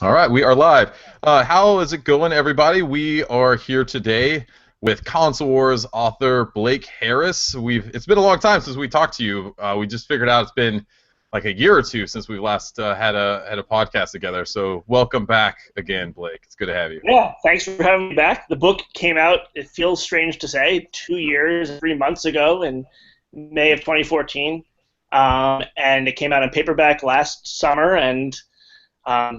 All right, we are live. How is it going, everybody? We are here today with Console Wars author Blake Harris. It's been a long time since we talked to you. We just figured out it's been like a year or two since we last had a podcast together. So welcome back again, Blake. It's good to have you. Yeah, thanks for having me back. The book came out, it feels strange to say, 2 years, 3 months ago in May of 2014. And it came out in paperback last summer, and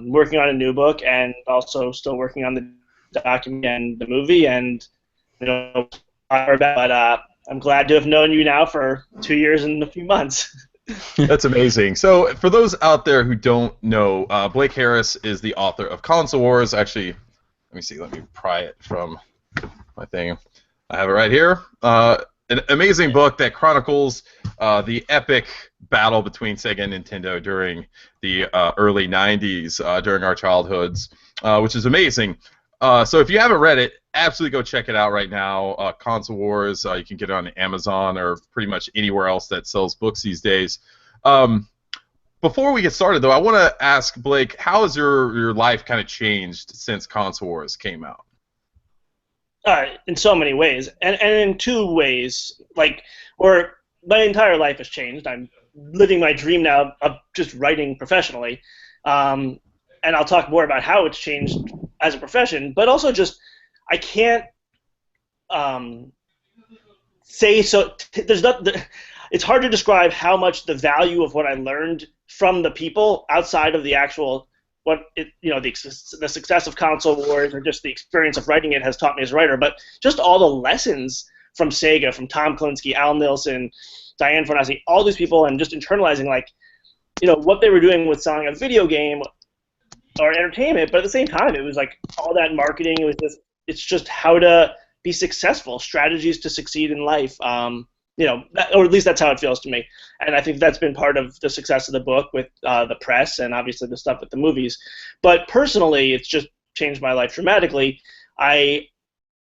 working on a new book, and also still working on the document and the movie. And but I'm glad to have known you now for 2 years and a few months. That's amazing. So, for those out there who don't know, Blake Harris is the author of Console Wars. Actually, let me see. Let me pry it from my thing. I have it right here. An amazing book that chronicles the epic battle between Sega and Nintendo during the early 90s, during our childhoods, which is amazing. So if you haven't read it, absolutely go check it out right now. Console Wars, you can get it on Amazon or pretty much anywhere else that sells books these days. Before we get started, though, I want to ask Blake, how has your life kind of changed since Console Wars came out? In so many ways, and in two ways, or my entire life has changed. I'm living my dream now of just writing professionally, and I'll talk more about how it's changed as a profession, but also just I can't say so. There's not. It's hard to describe how much the value of what I learned from the people outside of the actual the success of Console Wars or just the experience of writing it has taught me as a writer, but just all the lessons from Sega, from Tom Kalinske, Al Nilsson, Diane Fornazzi, all these people, and just internalizing what they were doing with selling a video game or entertainment, but at the same time it was like all that marketing. It's just how to be successful, strategies to succeed in life. Or at least that's how it feels to me. And I think that's been part of the success of the book with the press and obviously the stuff with the movies. But personally, it's just changed my life dramatically.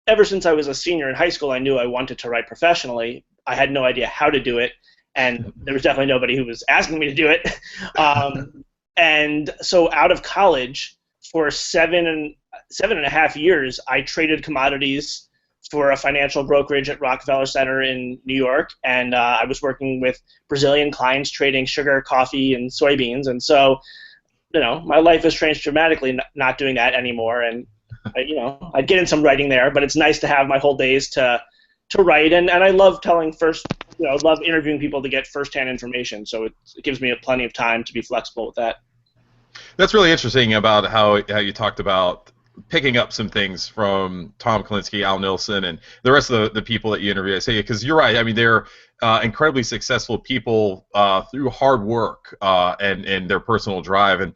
Ever since I was a senior in high school, I knew I wanted to write professionally. I had no idea how to do it, and there was definitely nobody who was asking me to do it. And so out of college, for seven and a half years, I traded commodities for a financial brokerage at Rockefeller Center in New York, and I was working with Brazilian clients trading sugar, coffee, and soybeans. And so, my life has changed dramatically not doing that anymore. And I'd get in some writing there, but it's nice to have my whole days to write. And I love love interviewing people to get firsthand information. So it gives me plenty of time to be flexible with that. That's really interesting about how you talked about picking up some things from Tom Kalinske, Al Nilsson, and the rest of the people that you interview. I say, because you're right. I mean, they're incredibly successful people through hard work and their personal drive. And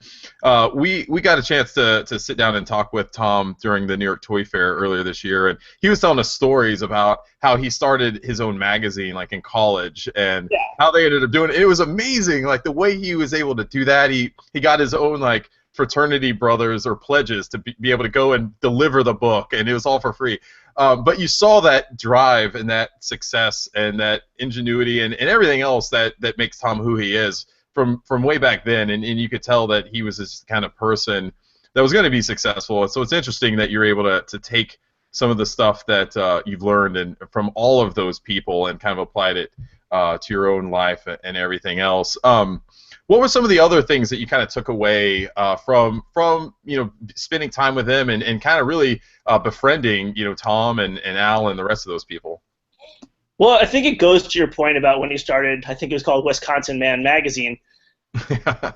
we got a chance to sit down and talk with Tom during the New York Toy Fair earlier this year, and he was telling us stories about how he started his own magazine in college and how they ended up doing it. It was amazing, the way he was able to do that. He got his own fraternity brothers or pledges to be able to go and deliver the book, and it was all for free. But you saw that drive and that success and that ingenuity and everything else that makes Tom who he is from way back then, and you could tell that he was this kind of person that was going to be successful. So it's interesting that you're able to take some of the stuff that you've learned and from all of those people and kind of applied it to your own life and everything else. What were some of the other things that you kind of took away from spending time with him and kind of really befriending Tom and Al and the rest of those people? Well, I think it goes to your point about when he started. I think it was called Wisconsin Man Magazine.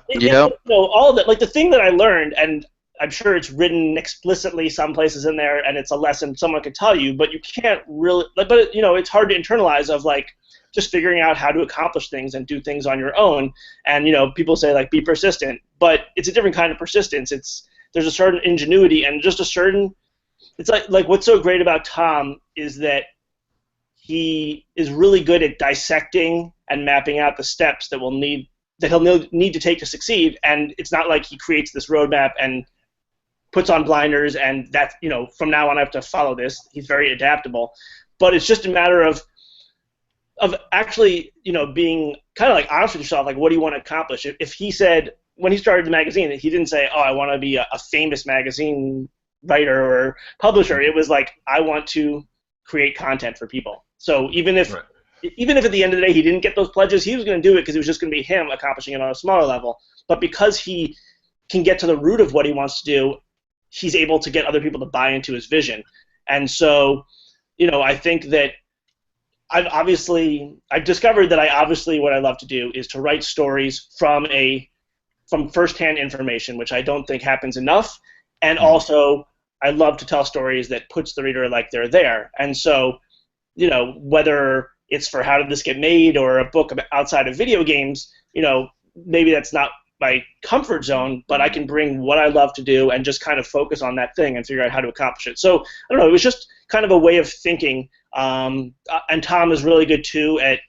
Yeah. All of that, the thing that I learned, and I'm sure it's written explicitly some places in there, and it's a lesson someone could tell you, but you can't really. But it's hard to internalize of just figuring out how to accomplish things and do things on your own. And people say be persistent, but it's a different kind of persistence. There's a certain ingenuity and just a certain. It's like what's so great about Tom is that he is really good at dissecting and mapping out the steps that he'll need to take to succeed. And it's not like he creates this roadmap and puts on blinders and that's from now on I have to follow this. He's very adaptable, but it's just a matter of actually, being kind of honest with yourself, what do you want to accomplish? If he said, when he started the magazine, he didn't say, "Oh, I want to be a famous magazine writer or publisher." It was like, "I want to create content for people." So even if at the end of the day he didn't get those pledges, he was going to do it because it was just going to be him accomplishing it on a smaller level. But because he can get to the root of what he wants to do, he's able to get other people to buy into his vision. And so, I think that I've discovered that what I love to do is to write stories from firsthand information, which I don't think happens enough. And also, I love to tell stories that puts the reader like they're there. And so, whether it's for How Did This Get Made or a book outside of video games, maybe that's not my comfort zone, but I can bring what I love to do and just kind of focus on that thing and figure out how to accomplish it. So, I don't know, it was just kind of a way of thinking. And Tom is really good, too, at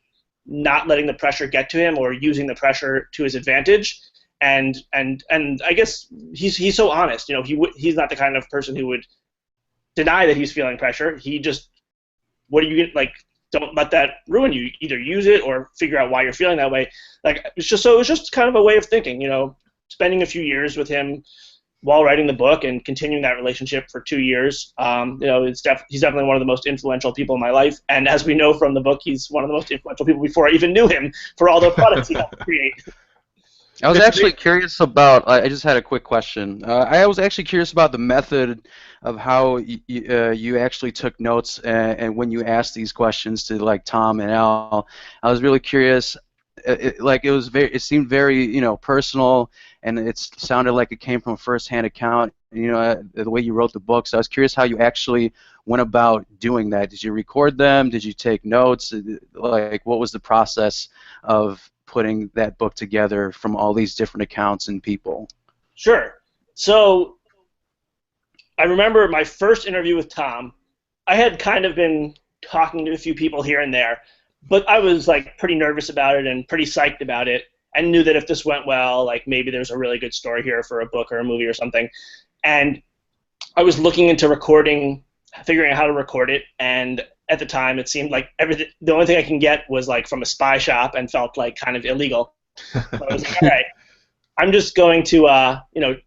not letting the pressure get to him or using the pressure to his advantage. And I guess he's so honest. He's not the kind of person who would deny that he's feeling pressure. He just, don't let that ruin you. Either use it or figure out why you're feeling that way. It was just kind of a way of thinking. Spending a few years with him while writing the book and continuing that relationship for 2 years. He's definitely one of the most influential people in my life. And as we know from the book, he's one of the most influential people before I even knew him for all the products he helped create. I was actually curious about. I just had a quick question. I was actually curious about the method of how you actually took notes and when you asked these questions to like Tom and Al. I was really curious. It seemed very personal, and it sounded like it came from a first-hand account. The way you wrote the book. So I was curious how you actually went about doing that. Did you record them? Did you take notes? What was the process of putting that book together from all these different accounts and people? Sure. So I remember my first interview with Tom. I had kind of been talking to a few people here and there, but I was pretty nervous about it and pretty psyched about it, and knew that if this went well, maybe there's a really good story here for a book or a movie or something. And I was looking into figuring out how to record it, and at the time, it seemed like the only thing I can get was from a spy shop, and felt kind of illegal. So I was like, all right, I'm just going to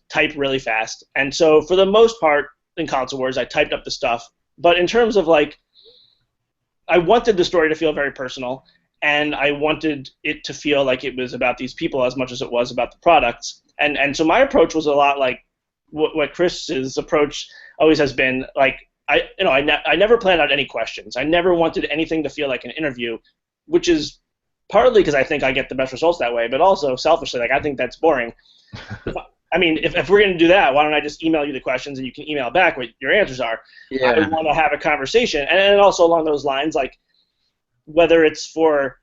type really fast. And so for the most part in Console Wars, I typed up the stuff. But in terms of I wanted the story to feel very personal, and I wanted it to feel like it was about these people as much as it was about the products. And so my approach was a lot like what Chris's approach always has been. I never planned out any questions. I never wanted anything to feel like an interview, which is partly because I think I get the best results that way, but also selfishly, I think that's boring. If we're going to do that, why don't I just email you the questions and you can email back what your answers are? Yeah. I want to have a conversation. And also along those lines, whether it's for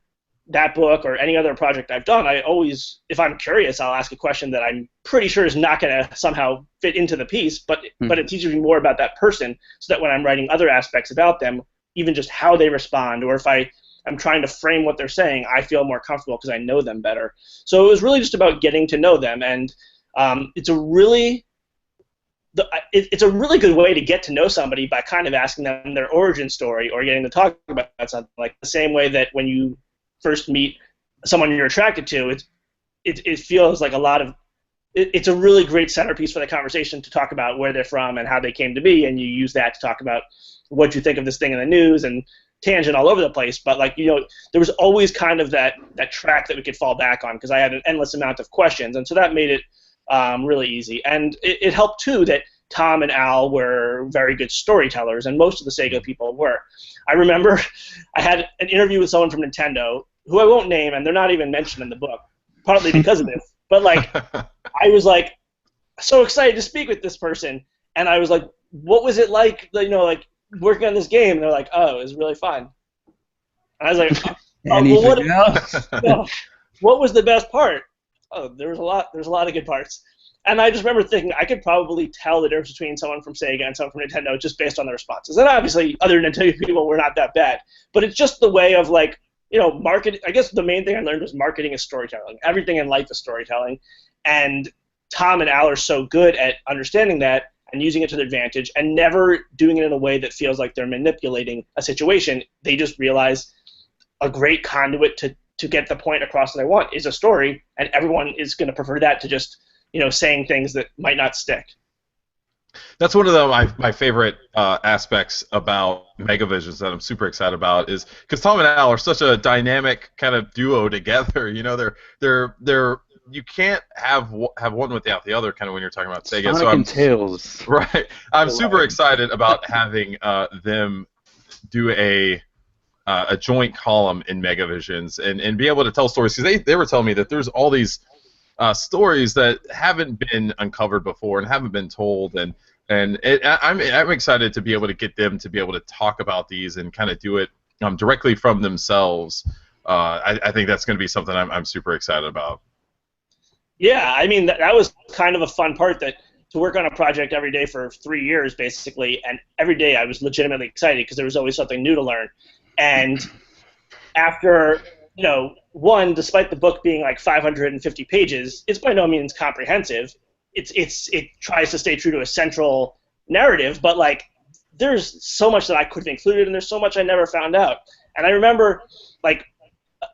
that book or any other project I've done, I always, if I'm curious, I'll ask a question that I'm pretty sure is not going to somehow fit into the piece, but it teaches me more about that person, so that when I'm writing other aspects about them, even just how they respond, or if I'm trying to frame what they're saying, I feel more comfortable because I know them better. So it was really just about getting to know them, and it's a really good way to get to know somebody by kind of asking them their origin story or getting to talk about something, the same way that when you first meet someone you're attracted to, it feels like it's a really great centerpiece for the conversation to talk about where they're from and how they came to be, and you use that to talk about what you think of this thing in the news and tangent all over the place. But there was always kind of that track that we could fall back on because I had an endless amount of questions, and so that made it really easy. And it helped too that Tom and Al were very good storytellers, and most of the SEGA people were. I remember I had an interview with someone from Nintendo, who I won't name, and they're not even mentioned in the book, partly because of this. But I was so excited to speak with this person, and I was like, what was it like, working on this game? And they're like, oh, it was really fun. And I was like, what was the best part? Oh, there's a lot of good parts. And I just remember thinking I could probably tell the difference between someone from Sega and someone from Nintendo just based on the responses. And obviously, other Nintendo people were not that bad. But it's just the way of marketing. I guess the main thing I learned was marketing is storytelling. Everything in life is storytelling. And Tom and Al are so good at understanding that and using it to their advantage, and never doing it in a way that feels like they're manipulating a situation. They just realize a great conduit to to get the point across that they want is a story, and everyone is going to prefer that to just saying things that might not stick. That's one of my favorite aspects about Megavisions that I'm super excited about is because Tom and Al are such a dynamic kind of duo together. You know, they're you can't have one without the other kind of when you're talking about Sega. Sonic and Tails. Right. I'm super excited about having them do a joint column in Megavisions and be able to tell stories because they were telling me that there's all these stories that haven't been uncovered before and haven't been told, and I'm excited to be able to get them to be able to talk about these and kind of do it directly from themselves. I think that's going to be something I'm super excited about. Yeah, I mean that was kind of a fun part, that to work on a project every day for 3 years basically, and every day I was legitimately excited because there was always something new to learn. And after one, despite the book being like 550 pages, it's by no means comprehensive. It tries to stay true to a central narrative, but like there's so much that I could have included, and there's so much I never found out. And I remember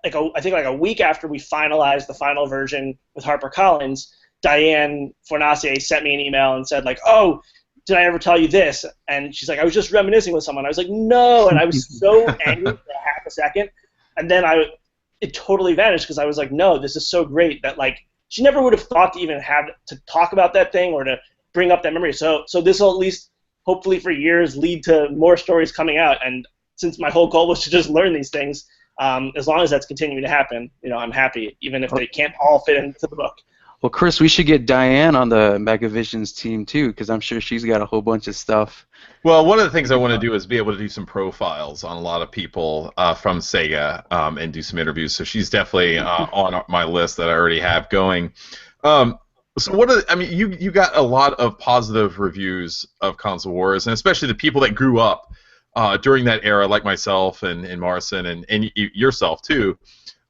I think a week after we finalized the final version with HarperCollins, Diane Fornacier sent me an email and said like, "Oh, did I ever tell you this?" And she's like, "I was just reminiscing with someone." I was like, "No," and I was so angry for half a second, and then it totally vanished because I was like, "No, this is so great that like she never would have thought to even have to talk about that thing or to bring up that memory." So this will at least hopefully for years lead to more stories coming out. And since my whole goal was to just learn these things, as long as that's continuing to happen, I'm happy, even if they can't all fit into the book. Well, Chris, we should get Diane on the Megavisions team too, because I'm sure she's got a whole bunch of stuff. Well, one of the things I want to do is be able to do some profiles on a lot of people from Sega and do some interviews. So she's definitely on my list that I already have going. So you got a lot of positive reviews of Console Wars, and especially the people that grew up during that era, like myself and Morrison and yourself too.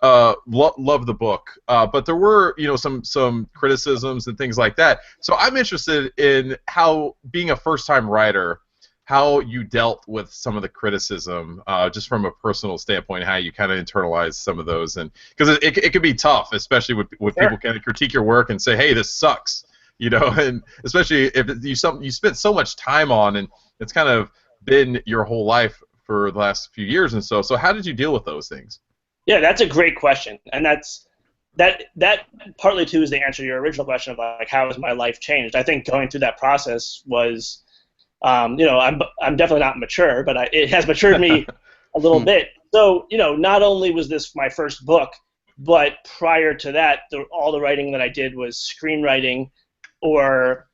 Love the book, but there were some criticisms and things like that. So I'm interested in how, being a first-time writer, how you dealt with some of the criticism, just from a personal standpoint, how you kind of internalize some of those, and because it can be tough, especially when people kind of critique your work and say, "Hey, this sucks," and especially if you spent so much time on, and it's kind of been your whole life for the last few years, and so how did you deal with those things? Yeah, that's a great question, and that partly too is the answer to your original question of like how has my life changed. I think going through that process was, I'm definitely not mature, but it has matured me a little bit. So not only was this my first book, but prior to that, all the writing that I did was screenwriting, or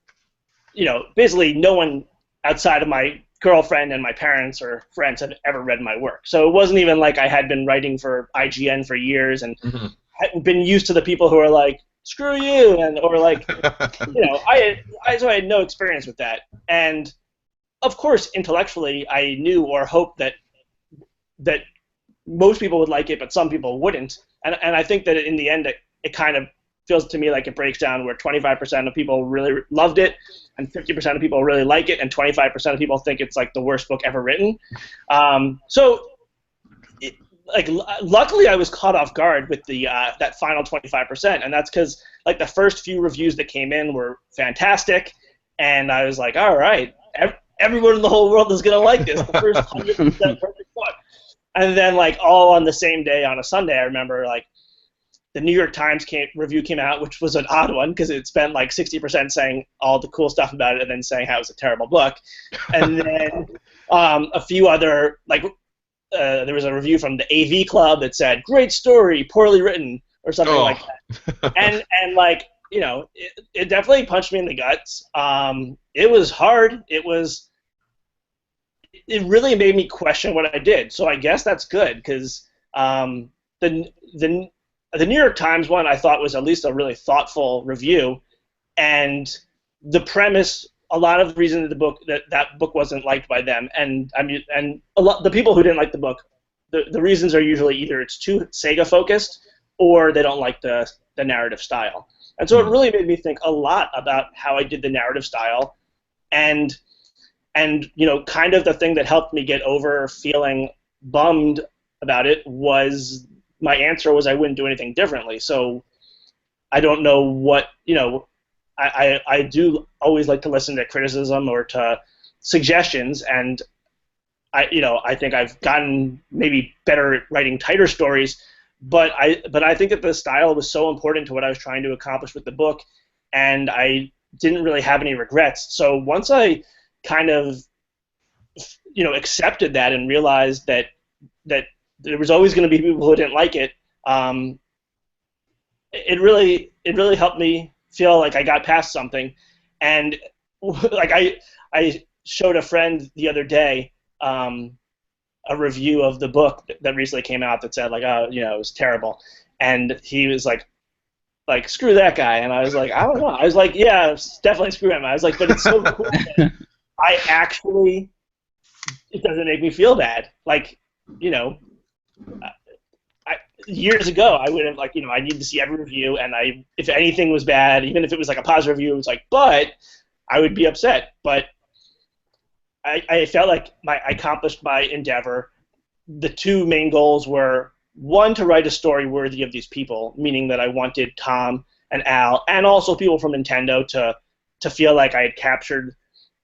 basically no one outside of my girlfriend and my parents or friends had ever read my work. So it wasn't even like I had been writing for IGN for years and had been used to the people who are like, "Screw you," or like, I had no experience with that. And of course, intellectually, I knew or hoped that most people would like it, but some people wouldn't. And I think that in the end, it kind of feels to me like it breaks down where 25% of people really loved it, and 50% of people really like it, and 25% of people think it's like the worst book ever written. Luckily I was caught off guard with the that final 25%, and that's because like the first few reviews that came in were fantastic, and I was like, all right, everyone in the whole world is gonna like this. The first 100% perfect book. And then like all on the same day on a Sunday, I remember like the New York Times review came out, which was an odd one because it spent like 60% saying all the cool stuff about it and then saying how it was a terrible book. And then a few other, like there was a review from the AV Club that said, "Great story, poorly written," or something like that. And like, it definitely punched me in the guts. It was hard. It really made me question what I did. So I guess that's good because the New York Times one I thought was at least a really thoughtful review, and the premise, a lot of the reason that book wasn't liked by them, and the people who didn't like the book, the reasons are usually either it's too Sega focused or they don't like the narrative style. And so it really made me think a lot about how I did the narrative style, and kind of the thing that helped me get over feeling bummed about it was my answer was I wouldn't do anything differently. So I don't know what, I do always like to listen to criticism or to suggestions, and I think I've gotten maybe better at writing tighter stories, but I think that the style was so important to what I was trying to accomplish with the book, and I didn't really have any regrets. So once I kind of accepted that and realized that there was always going to be people who didn't like it, it really helped me feel like I got past something. And like I showed a friend the other day a review of the book that recently came out that said like, oh, it was terrible, and he was like screw that guy, and I was like, I don't know. I was like, yeah, definitely screw him. I was like, but it's so cool that it doesn't make me feel bad. Like, years ago, I would have I need to see every review, and if anything was bad, even if it was like a positive review, it was like, but I would be upset. But I felt like I accomplished my endeavor. The two main goals were, one, to write a story worthy of these people, meaning that I wanted Tom and Al, and also people from Nintendo, to feel like I had captured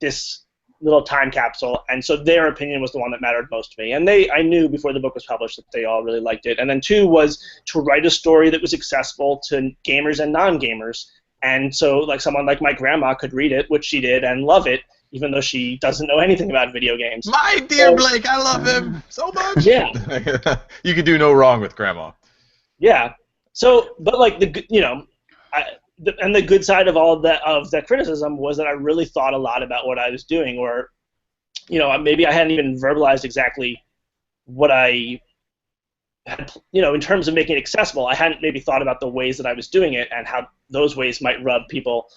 this little time capsule, and so their opinion was the one that mattered most to me. And I knew before the book was published that they all really liked it. And then two was to write a story that was accessible to gamers and non-gamers, and so like someone like my grandma could read it, which she did, and love it, even though she doesn't know anything about video games. My dear Blake, I love him so much. Yeah. You could do no wrong with grandma. Yeah. So, but like the good side of all of that criticism was that I really thought a lot about what I was doing, or maybe I hadn't even verbalized exactly what I had, in terms of making it accessible. I hadn't maybe thought about the ways that I was doing it and how those ways might rub people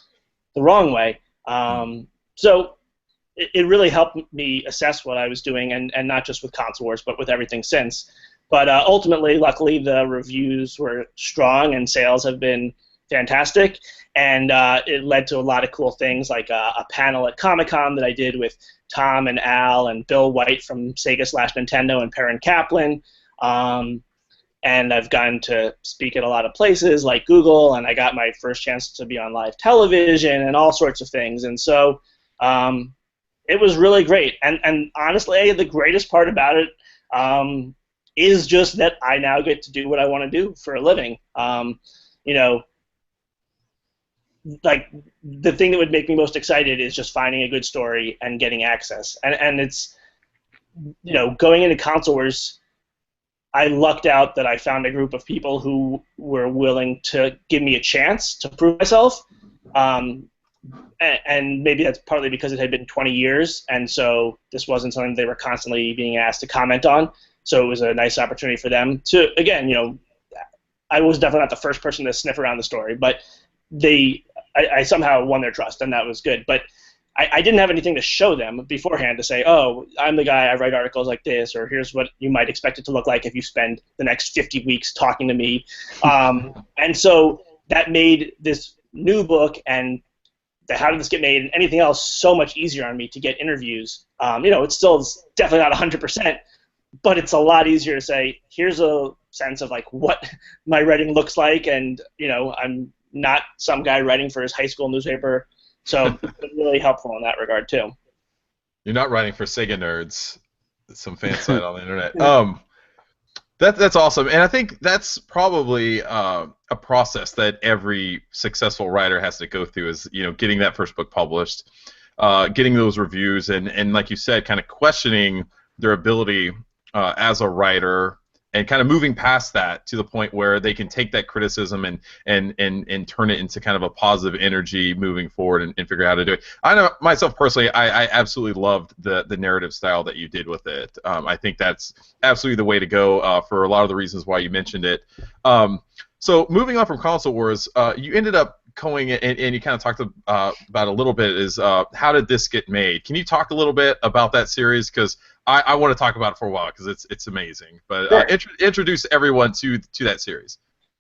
the wrong way. So it really helped me assess what I was doing, and not just with Console Wars, but with everything since. But ultimately, luckily, the reviews were strong and sales have been fantastic, and it led to a lot of cool things, like a panel at Comic-Con that I did with Tom and Al and Bill White from Sega/Nintendo and Perrin Kaplan. And I've gotten to speak at a lot of places like Google, and I got my first chance to be on live television and all sorts of things. And so it was really great. And honestly, the greatest part about it is just that I now get to do what I want to do for a living. Like the thing that would make me most excited is just finding a good story and getting access. And it's, going into Console Wars, I lucked out that I found a group of people who were willing to give me a chance to prove myself. And maybe that's partly because it had been 20 years, and so this wasn't something they were constantly being asked to comment on. So it was a nice opportunity for them to, again, I was definitely not the first person to sniff around the story, but I somehow won their trust, and that was good. But I didn't have anything to show them beforehand to say, oh, I'm the guy, I write articles like this, or here's what you might expect it to look like if you spend the next 50 weeks talking to me. And so that made this new book and the How Did This Get Made and anything else so much easier on me to get interviews. It's still definitely not 100%, but it's a lot easier to say, here's a sense of like what my writing looks like, and I'm not some guy writing for his high school newspaper. So it's really helpful in that regard too. You're not writing for SEGA Nerds, some fan site on the internet. That's awesome, and I think that's probably a process that every successful writer has to go through. Is getting that first book published, getting those reviews, and like you said, kind of questioning their ability as a writer, and kind of moving past that to the point where they can take that criticism and turn it into kind of a positive energy moving forward and figure out how to do it. I know myself personally, I absolutely loved the narrative style that you did with it. I think that's absolutely the way to go for a lot of the reasons why you mentioned it. So moving on from Console Wars, you ended up going and you kind of talked about a little bit is How Did This Get Made? Can you talk a little bit about that series? Because I want to talk about it for a while because it's amazing. But sure. Introduce everyone to that series.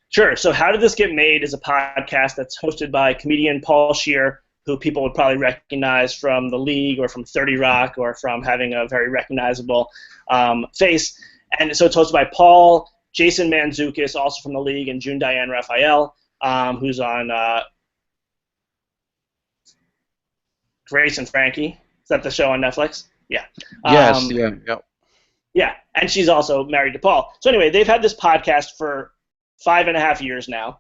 Sure. So How Did This Get Made is a podcast that's hosted by comedian Paul Scheer, who people would probably recognize from The League or from 30 Rock or from having a very recognizable face. And so it's hosted by Paul, Jason Mantzoukas, also from the league, and June Diane Raphael, who's on Grace and Frankie. Is that the show on Netflix? Yeah. Yes. Yeah. Yeah, and she's also married to Paul. So anyway, they've had this podcast for 5.5 years now.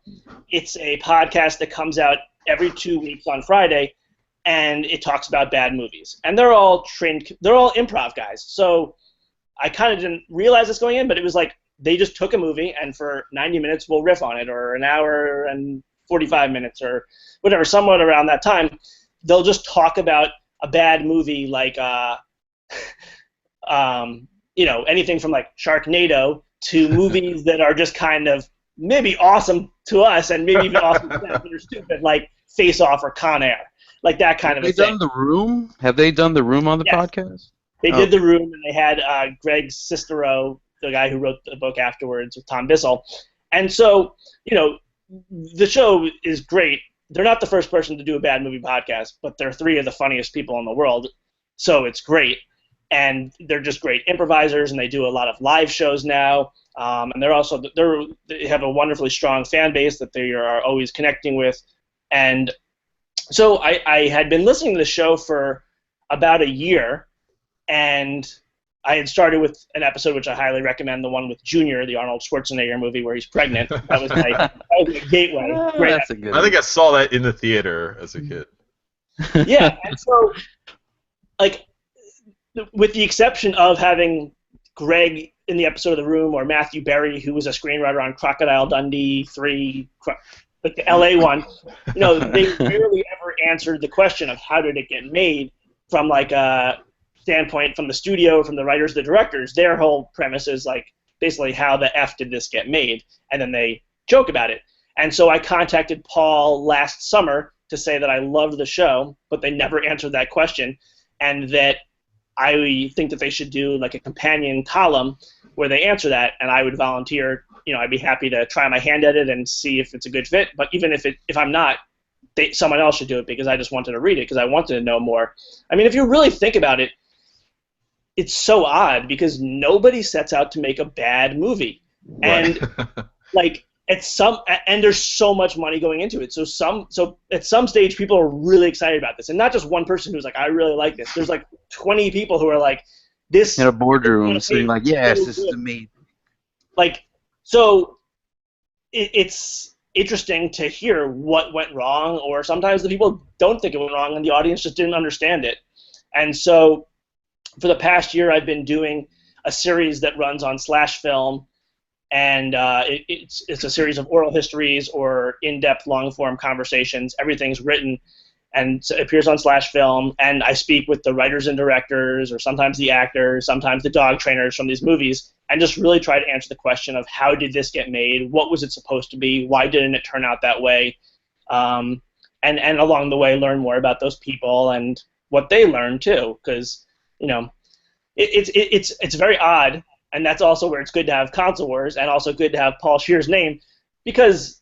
It's a podcast that comes out every 2 weeks on Friday, and it talks about bad movies. And they're all improv guys. So I kind of didn't realize this going in, but it was like they just took a movie, and for 90 minutes we'll riff on it, or an hour and 45 minutes, or whatever, somewhat around that time. They'll just talk about a bad movie, like anything from like Sharknado to movies that are just kind of maybe awesome to us and maybe even awesome to them that are stupid, like Face Off or Con Air, like that kind of a thing. Have they done The Room? Have they done The Room on the podcast? They did The Room, and they had Greg Sestero, the guy who wrote the book afterwards, with Tom Bissell. And so, the show is great. They're not the first person to do a bad movie podcast, but they're three of the funniest people in the world, so it's great. And they're just great improvisers, and they do a lot of live shows now. And they have a wonderfully strong fan base that they are always connecting with. And so I had been listening to the show for about a year, and I had started with an episode which I highly recommend, the one with Junior, the Arnold Schwarzenegger movie where he's pregnant. That was my gateway. That's a good I think I saw that in the theater as a kid. Yeah, and so, like, with the exception of having Greg in the episode of The Room, or Matthew Berry, who was a screenwriter on Crocodile Dundee 3, like the LA one, they rarely ever answered the question of how did it get made from like a standpoint from the studio, from the writers, the directors. Their whole premise is like basically how the F did this get made, and then they joke about it. And so I contacted Paul last summer to say that I loved the show, but they never answered that question, and that I think that they should do like a companion column where they answer that, and I would volunteer. I'd be happy to try my hand at it and see if it's a good fit. But even if I'm not, someone else should do it, because I just wanted to read it because I wanted to know more. I mean, if you really think about it, it's so odd because nobody sets out to make a bad movie, Right. and like and there's so much money going into it. So at some stage, people are really excited about this, and not just one person who's like, I really like this. There's like 20 people who are like, this in a boardroom, saying like, yes, this is amazing. Like, so it's interesting to hear what went wrong, or sometimes the people don't think it went wrong, and the audience just didn't understand it. And so, for the past year, I've been doing a series that runs on Slash Film. And it's a series of oral histories or in-depth, long-form conversations. Everything's written, and it appears on Slash Film. And I speak with the writers and directors, or sometimes the actors, sometimes the dog trainers from these movies, and just really try to answer the question of how did this get made? What was it supposed to be? Why didn't it turn out that way? And along the way, learn more about those people and what they learned too, because it's very odd. And that's also where it's good to have Console Wars, and also good to have Paul Scheer's name, because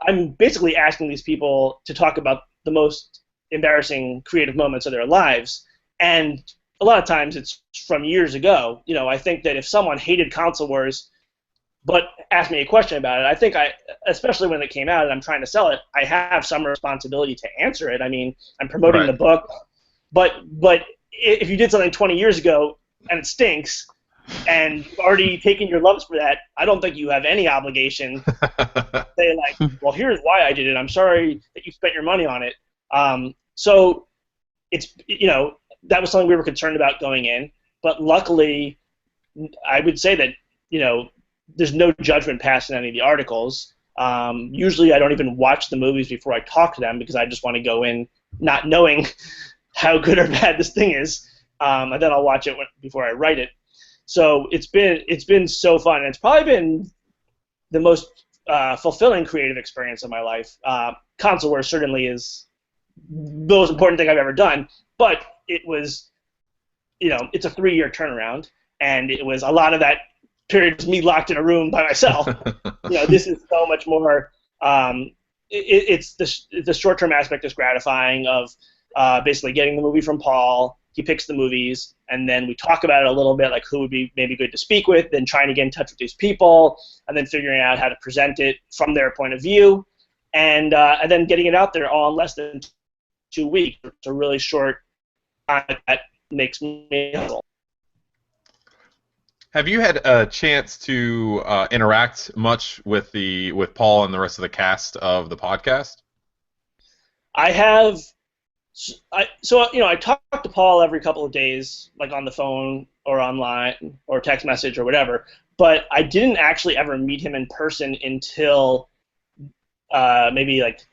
I'm basically asking these people to talk about the most embarrassing creative moments of their lives. And a lot of times it's from years ago. I think that if someone hated Console Wars but asked me a question about it, I think especially when it came out and I'm trying to sell it, I have some responsibility to answer it. I mean, I'm promoting Right. the book, but if you did something 20 years ago and it stinks, and you've already taken your lumps for that, I don't think you have any obligation to say, like, well, here's why I did it. I'm sorry that you spent your money on it. So it's, that was something we were concerned about going in. But luckily, I would say that, there's no judgment passed in any of the articles. Usually I don't even watch the movies before I talk to them, because I just want to go in not knowing how good or bad this thing is. And then I'll watch it before I write it. So it's been so fun, and it's probably been the most fulfilling creative experience of my life. Console Wars certainly is the most important thing I've ever done, but it was, it's a 3-year turnaround, and it was a lot of that period was me locked in a room by myself. This is so much more. It's the short-term aspect is gratifying of basically getting the movie from Paul, he picks the movies, and then we talk about it a little bit, like who would be maybe good to speak with, then trying to get in touch with these people, and then figuring out how to present it from their point of view, and then getting it out there all in less than 2 weeks. It's a really short time that makes me hustle. Have you had a chance to interact much with Paul and the rest of the cast of the podcast? I have. I talk to Paul every couple of days, like on the phone or online or text message or whatever. But I didn't actually ever meet him in person until maybe like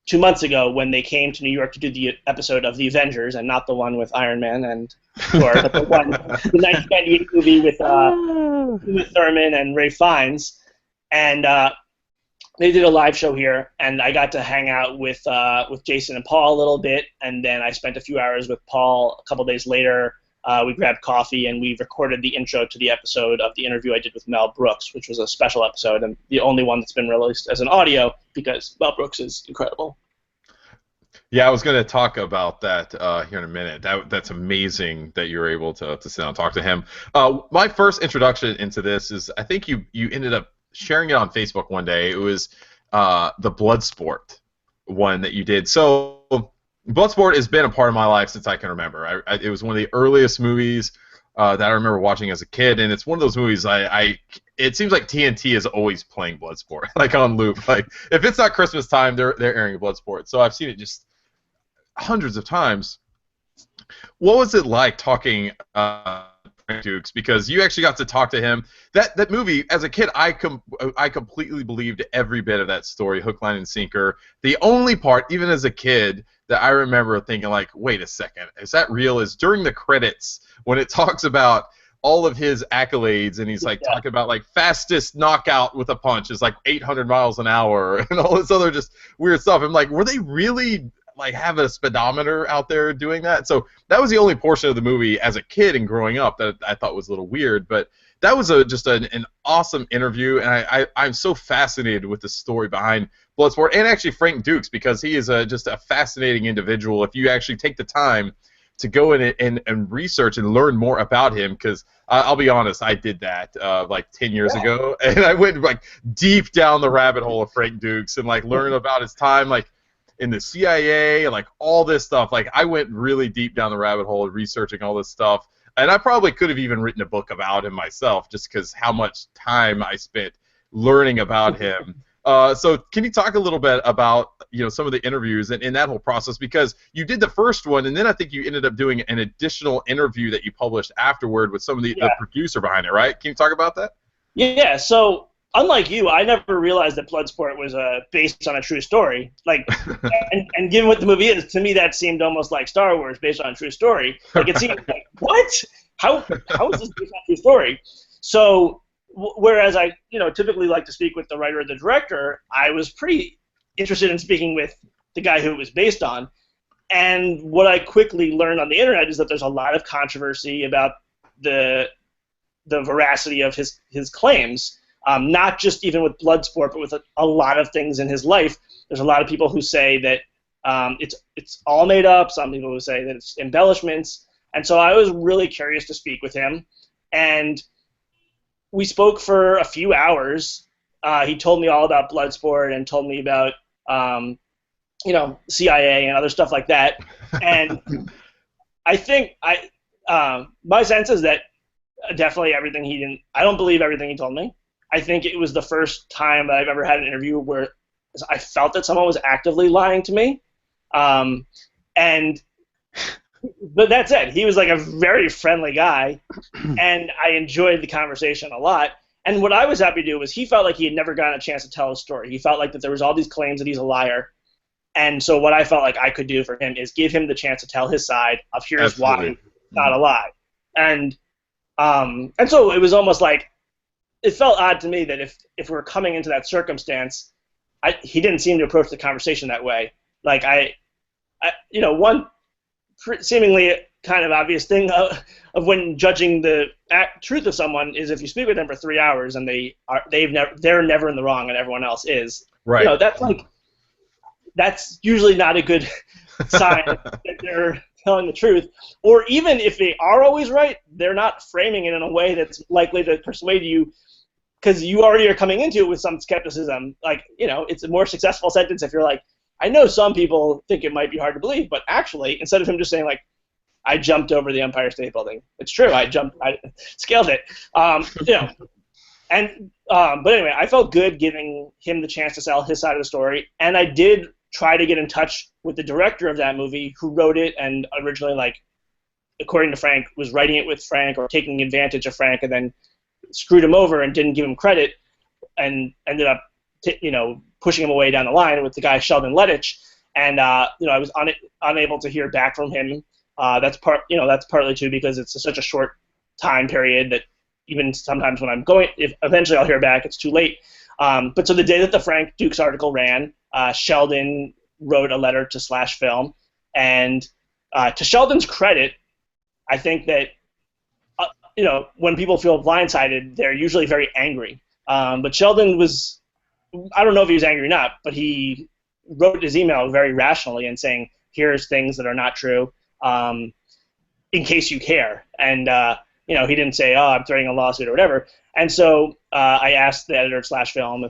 2 months ago when they came to New York to do the episode of The Avengers, and not the one with Iron Man and Thor, but the 1998 movie with Uma Thurman and Ralph Fiennes. And they did a live show here, and I got to hang out with Jason and Paul a little bit, and then I spent a few hours with Paul a couple days later. We grabbed coffee, and we recorded the intro to the episode of the interview I did with Mel Brooks, which was a special episode, and the only one that's been released as an audio, because Mel Brooks is incredible. Yeah, I was going to talk about that here in a minute. That's amazing that you were able to sit down and talk to him. My first introduction into this is, I think you ended up sharing it on Facebook one day. It was the Bloodsport one that you did. So Bloodsport has been a part of my life since I can remember. It was one of the earliest movies that I remember watching as a kid, and it's one of those movies it seems like TNT is always playing Bloodsport, like on loop. Like if it's not Christmas time, they're airing Bloodsport. So I've seen it just hundreds of times. What was it like talking Frank Dukes? Because you actually got to talk to him. That movie, as a kid, I completely believed every bit of that story, hook, line, and sinker. The only part, even as a kid, that I remember thinking, like, wait a second, is that real? Is during the credits when it talks about all of his accolades, and he's like talking about like fastest knockout with a punch is like 800 miles an hour and all this other just weird stuff. I'm like, were they really like have a speedometer out there doing that? So that was the only portion of the movie as a kid and growing up that I thought was a little weird, but that was just an awesome interview, and I'm so fascinated with the story behind Bloodsport, and actually Frank Dukes, because he is just a fascinating individual if you actually take the time to go in and research and learn more about him, because I'll be honest, I did that like 10 years ago, and I went like deep down the rabbit hole of Frank Dukes and like learn about his time like in the CIA and like all this stuff. Like I went really deep down the rabbit hole researching all this stuff, and I probably could have even written a book about him myself just because how much time I spent learning about him. So can you talk a little bit about some of the interviews and that whole process, because you did the first one and then I think you ended up doing an additional interview that you published afterward with some of the producer behind it, right? Can you talk about that? Yeah. So unlike you, I never realized that Bloodsport was based on a true story. Like, and given what the movie is, to me that seemed almost like Star Wars based on a true story. Like it seemed like what? How is this based on a true story? So. Whereas I, typically like to speak with the writer or the director, I was pretty interested in speaking with the guy who it was based on. And what I quickly learned on the internet is that there's a lot of controversy about the veracity of his claims, not just even with Bloodsport, but with a lot of things in his life. There's a lot of people who say that it's all made up. Some people who say that it's embellishments. And so I was really curious to speak with him. And we spoke for a few hours. He told me all about Bloodsport and told me about, CIA and other stuff like that. And I think my sense is that definitely everything he didn't. I don't believe everything he told me. I think it was the first time that I've ever had an interview where I felt that someone was actively lying to me. But that's it. He was like a very friendly guy, and I enjoyed the conversation a lot. And what I was happy to do was he felt like he had never gotten a chance to tell his story. He felt like that there was all these claims that he's a liar. And so what I felt like I could do for him is give him the chance to tell his side of here's why it's not a lie. And so it was almost like it felt odd to me that if we're coming into that circumstance, he didn't seem to approach the conversation that way. Like one seemingly kind of obvious thing of when judging the truth of someone is if you speak with them for 3 hours and they're never in the wrong and everyone else is. Right. That's usually not a good sign that telling the truth, or even if they are always right, they're not framing it in a way that's likely to persuade you, because you already are coming into it with some skepticism. Like, it's a more successful sentence if you're like, I know some people think it might be hard to believe, but actually, instead of him just saying like, I jumped over the Empire State Building. It's true. I scaled it. But anyway, I felt good giving him the chance to sell his side of the story, and I did try to get in touch with the director of that movie, who wrote it, and originally, like, according to Frank, was writing it with Frank or taking advantage of Frank, and then screwed him over and didn't give him credit, and ended up, pushing him away down the line with the guy Sheldon Lettich, and I was unable to hear back from him. That's partly too because it's such a short time period that even sometimes when I'm going, if eventually I'll hear back, it's too late. But so the day that the Frank Dukes article ran, Sheldon wrote a letter to Slash Film, and to Sheldon's credit, I think that when people feel blindsided, they're usually very angry. But Sheldon was, I don't know if he was angry or not, but he wrote his email very rationally and saying, here's things that are not true, in case you care. And he didn't say, oh, I'm threatening a lawsuit or whatever. And so I asked the editor of Slash Film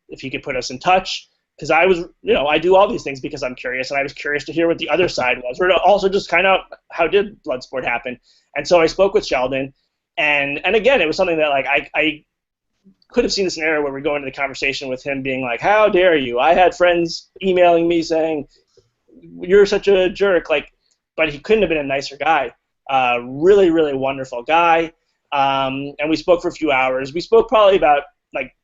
if he could put us in touch, because I was, I do all these things because I'm curious, and I was curious to hear what the other side was, or to also just kind of how did Bloodsport happen. And so I spoke with Sheldon, and again, it was something that, like, I could have seen a scenario where we go into the conversation with him being like, how dare you? I had friends emailing me saying, you're such a jerk, like, but he couldn't have been a nicer guy. Really, really wonderful guy. And we spoke for a few hours. We spoke probably about, like,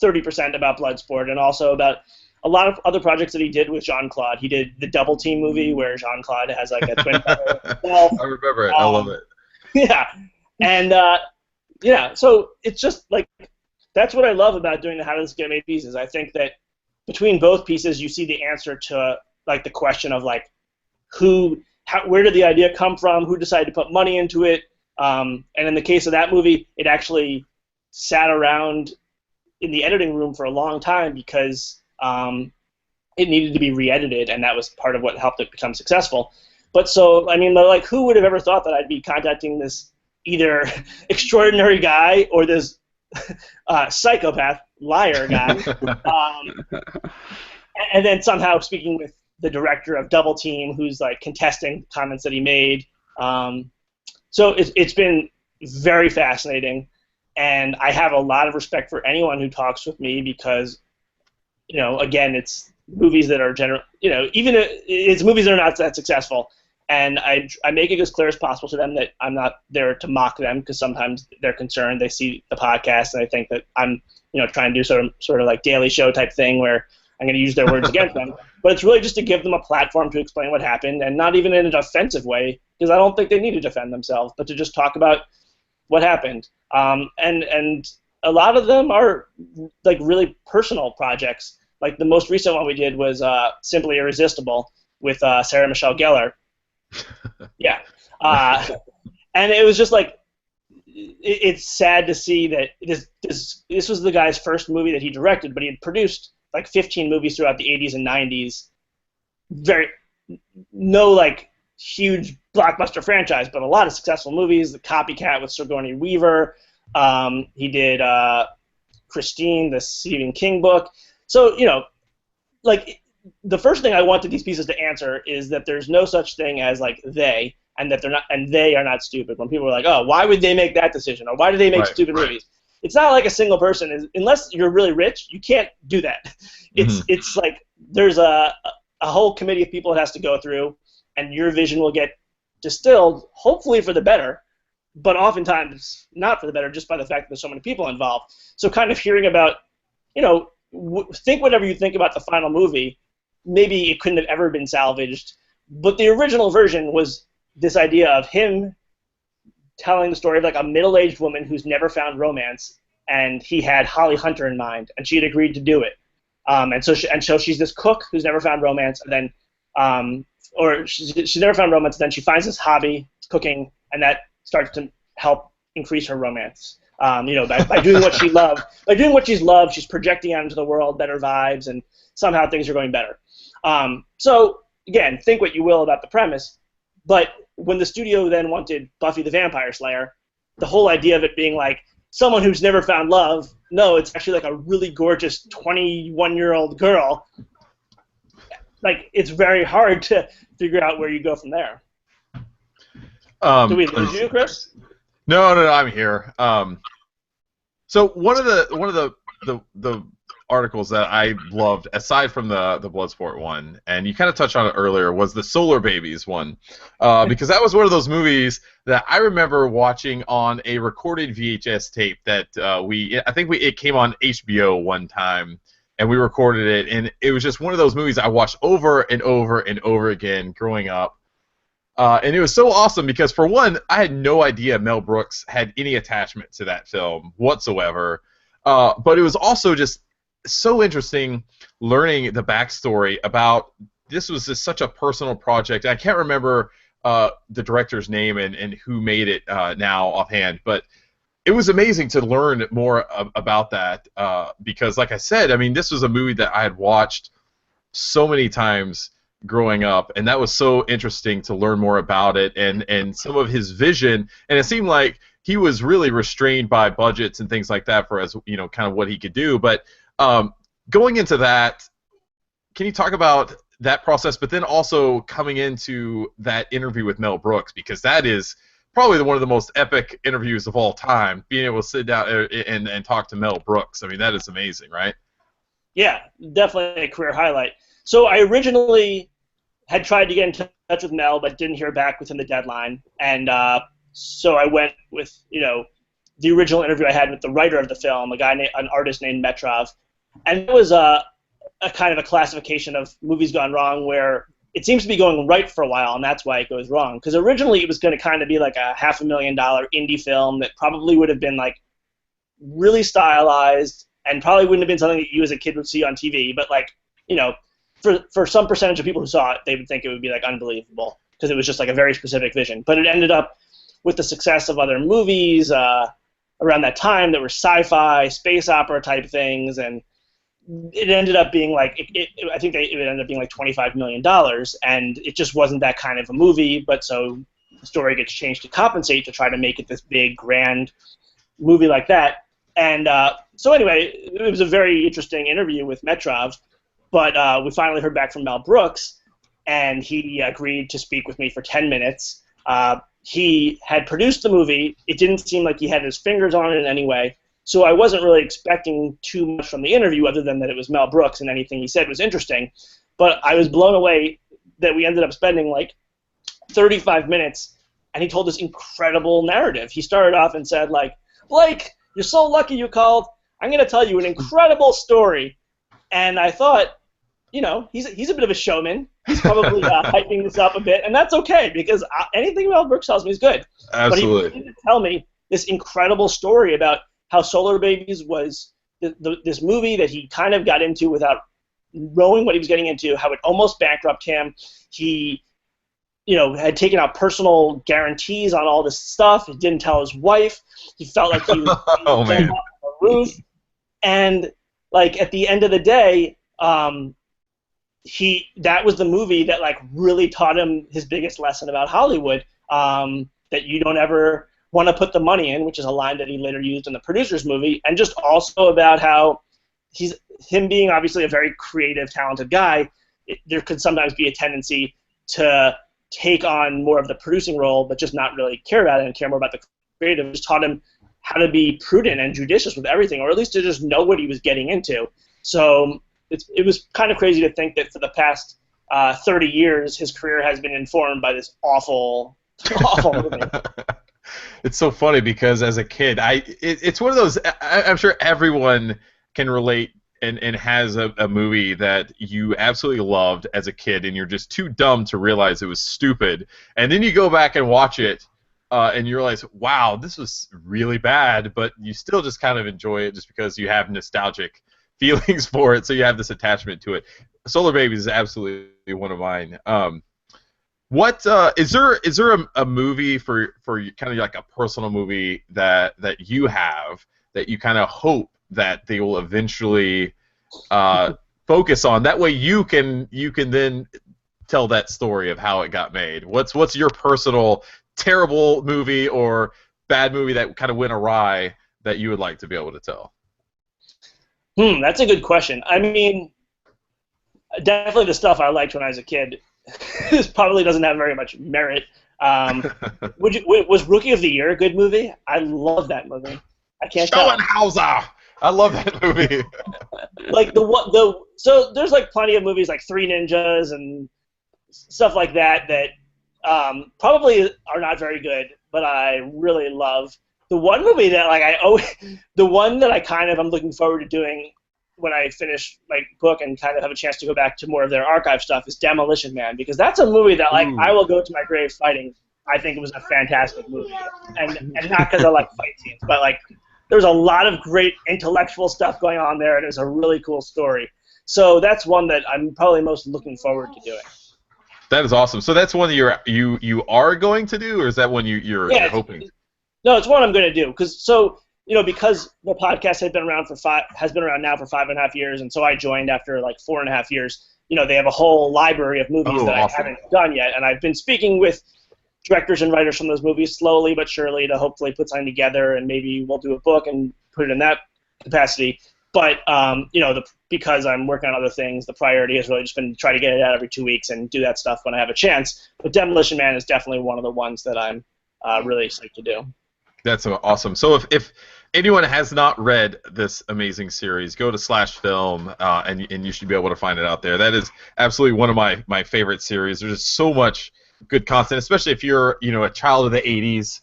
30% about Bloodsport, and also about a lot of other projects that he did with Jean-Claude. He did the Double Team movie where Jean-Claude has, like, a twin brother himself. I remember it. I love it. Yeah. And, so it's just, like, that's what I love about doing the How Does This Get Made pieces. I think that between both pieces, you see the answer to, like, the question of, like, where did the idea come from? Who decided to put money into it? And in the case of that movie, it actually sat around in the editing room for a long time because it needed to be re-edited, and that was part of what helped it become successful. But so, I mean, like, who would have ever thought that I'd be contacting this either extraordinary guy or this psychopath liar guy, and then somehow speaking with the director of Double Team, who's, like, contesting comments that he made. So it's been very fascinating, and I have a lot of respect for anyone who talks with me because, again, it's movies that are even it's movies that are not that successful, and I make it as clear as possible to them that I'm not there to mock them, because sometimes they're concerned. They see the podcast and they think that I'm trying to do sort of like Daily Show type thing where I'm going to use their words against them. But it's really just to give them a platform to explain what happened, and not even in an offensive way, because I don't think they need to defend themselves, but to just talk about what happened. And a lot of them are, like, really personal projects. Like, the most recent one we did was Simply Irresistible with Sarah Michelle Gellar. Yeah. And it was just, like, it's sad to see that this was the guy's first movie that he directed, but he had produced, like, 15 movies throughout the 80s and 90s. No, like, huge blockbuster franchise, but a lot of successful movies. The Copycat with Sigourney Weaver. He did Christine, the Stephen King book. So, like, the first thing I wanted these pieces to answer is that there's no such thing as, like, they, and that they are not stupid. When people are like, oh, why would they make that decision, or why do they make stupid movies? It's not like a single person. Unless you're really rich, you can't do that. It's like there's a whole committee of people it has to go through, and your vision will get distilled, hopefully for the better, but oftentimes not for the better, just by the fact that there's so many people involved. So kind of hearing about, think whatever you think about the final movie, maybe it couldn't have ever been salvaged, but the original version was this idea of him telling the story of, like, a middle-aged woman who's never found romance, and he had Holly Hunter in mind, and she had agreed to do it. And so she's this cook who's never found romance, and then, or she's never found romance, and then she finds this hobby, cooking, and that starts to help increase her romance. By doing what she loved. By doing what she's loved, she's projecting out into the world better vibes, and somehow things are going better. So, again, think what you will about the premise, But when the studio then wanted Buffy the Vampire Slayer, the whole idea of it being like someone who's never found love, no, it's actually like a really gorgeous 21-year-old girl. Like, it's very hard to figure out where you go from there. Do we lose you, Chris? No, I'm here. So one of the articles that I loved, aside from the Bloodsport one, and you kind of touched on it earlier, was the Solar Babies one, because that was one of those movies that I remember watching on a recorded VHS tape that it came on HBO one time, and we recorded it, and it was just one of those movies I watched over and over and over again growing up. And it was so awesome because, for one, I had no idea Mel Brooks had any attachment to that film whatsoever. But it was also just so interesting learning the backstory about this was just such a personal project. I can't remember the director's name and who made it now offhand, but it was amazing to learn more about that because, like I said, I mean, this was a movie that I had watched so many times growing up, and that was so interesting to learn more about it and some of his vision. And it seemed like he was really restrained by budgets and things like that for, as you know, kind of what he could do. But going into that, can you talk about that process, but then also coming into that interview with Mel Brooks, because that is probably one of the most epic interviews of all time, being able to sit down and talk to Mel Brooks. I mean, that is amazing, right? Yeah, definitely a career highlight. So I originally had tried to get in touch with Mel, but didn't hear back within the deadline, and so I went with, you know, the original interview I had with the writer of the film, an artist named Metrov, and it was a kind of a classification of movies gone wrong where it seems to be going right for a while, and that's why it goes wrong. Because originally it was going to kind of be like a $500,000 indie film that probably would have been like really stylized and probably wouldn't have been something that you as a kid would see on TV, but like, you know, for some percentage of people who saw it, they would think it would be like unbelievable because it was just like a very specific vision. But it ended up with the success of other movies around that time that were sci-fi, space opera type things, and it ended up being like I think it ended up being like $25 million, and it just wasn't that kind of a movie. But so the story gets changed to compensate to try to make it this big, grand movie like that. And so anyway, it was a very interesting interview with Metrov. But we finally heard back from Mel Brooks, and he agreed to speak with me for 10 minutes. He had produced the movie. It didn't seem like he had his fingers on it in any way, so I wasn't really expecting too much from the interview other than that it was Mel Brooks and anything he said was interesting. But I was blown away that we ended up spending like 35 minutes, and he told this incredible narrative. He started off and said, like, Blake, you're so lucky you called. I'm going to tell you an incredible story. And I thought, you know, he's a bit of a showman. He's probably hyping this up a bit, and that's okay because anything Mel Brooks tells me is good. Absolutely. But he did tell me this incredible story about how Solar Babies was this movie that he kind of got into without knowing what he was getting into, how it almost bankrupted him. He, you know, had taken out personal guarantees on all this stuff. He didn't tell his wife. He felt like he was oh, man. off the roof. And like at the end of the day, that was the movie that like really taught him his biggest lesson about Hollywood, that you don't ever want to put the money in, which is a line that he later used in the Producers movie, and just also about how him being obviously a very creative, talented guy, there could sometimes be a tendency to take on more of the producing role, but just not really care about it and care more about the creative. It just taught him how to be prudent and judicious with everything, or at least to just know what he was getting into. So it was kind of crazy to think that for the past 30 years, his career has been informed by this awful movie. It's so funny because as a kid, it's one of those. I'm sure everyone can relate and has a movie that you absolutely loved as a kid, and you're just too dumb to realize it was stupid, and then you go back and watch it. And you realize, wow, this was really bad, but you still just kind of enjoy it just because you have nostalgic feelings for it, so you have this attachment to it. Solar Babies is absolutely one of mine. What is there a movie for kind of like a personal movie that you have that you kind of hope that they will eventually focus on? That way you can then tell that story of how it got made? What's your personal terrible movie or bad movie that kind of went awry that you would like to be able to tell? That's a good question. I mean, definitely the stuff I liked when I was a kid. This probably doesn't have very much merit. Was Rookie of the Year a good movie? I love that movie. I can't tell. Schoenhauser! I love that movie. Like so there's like plenty of movies like Three Ninjas and stuff like that probably are not very good, but I really love. The one movie that the one that I kind of am looking forward to doing when I finish my book and kind of have a chance to go back to more of their archive stuff is Demolition Man, because that's a movie that I will go to my grave fighting. I think it was a fantastic movie, and not because I like fight scenes, but like there's a lot of great intellectual stuff going on there, and it's a really cool story. So that's one that I'm probably most looking forward to doing. That is awesome. So that's one that you are going to do, or is that one you're hoping? No, it's one I'm going to do because the podcast has been around now for 5.5 years, and so I joined after like 4.5 years. They have a whole library of movies that I haven't done yet, and I've been speaking with directors and writers from those movies slowly but surely to hopefully put something together, and maybe we'll do a book and put it in that capacity. But because I'm working on other things, the priority has really just been to try to get it out every 2 weeks and do that stuff when I have a chance. But Demolition Man is definitely one of the ones that I'm really excited to do. That's awesome. So if anyone has not read this amazing series, go to /film and you should be able to find it out there. That is absolutely one of my favorite series. There's just so much good content, especially if you're a child of the 80s.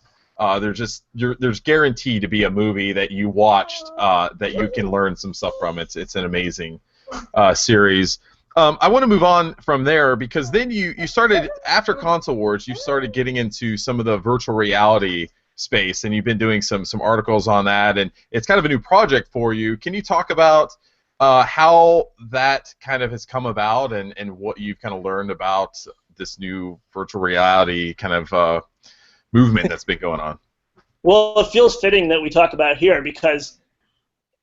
There's guaranteed to be a movie that you watched that you can learn some stuff from. It's an amazing series. I want to move on from there because then you started, after Console Wars, you started getting into some of the virtual reality space, and you've been doing some articles on that, and it's kind of a new project for you. Can you talk about how that kind of has come about and what you've kind of learned about this new virtual reality kind of movement that's been going on? Well, it feels fitting that we talk about it here because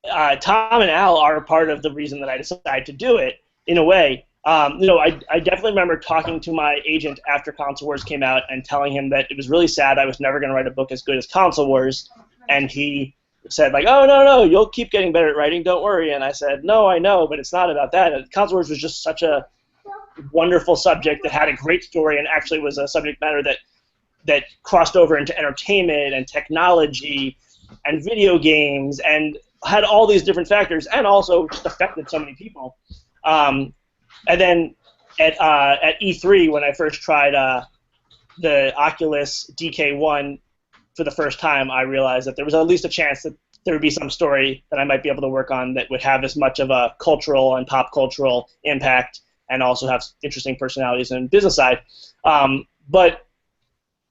Tom and Al are part of the reason that I decided to do it, in a way. I definitely remember talking to my agent after Console Wars came out and telling him that it was really sad I was never going to write a book as good as Console Wars, and he said, like, oh, no, you'll keep getting better at writing, don't worry. And I said, no, I know, but it's not about that. And Console Wars was just such a wonderful subject that had a great story and actually was a subject matter that crossed over into entertainment and technology and video games and had all these different factors and also just affected so many people. And then at E3, when I first tried the Oculus DK1 for the first time, I realized that there was at least a chance that there would be some story that I might be able to work on that would have as much of a cultural and pop cultural impact and also have interesting personalities and business side. But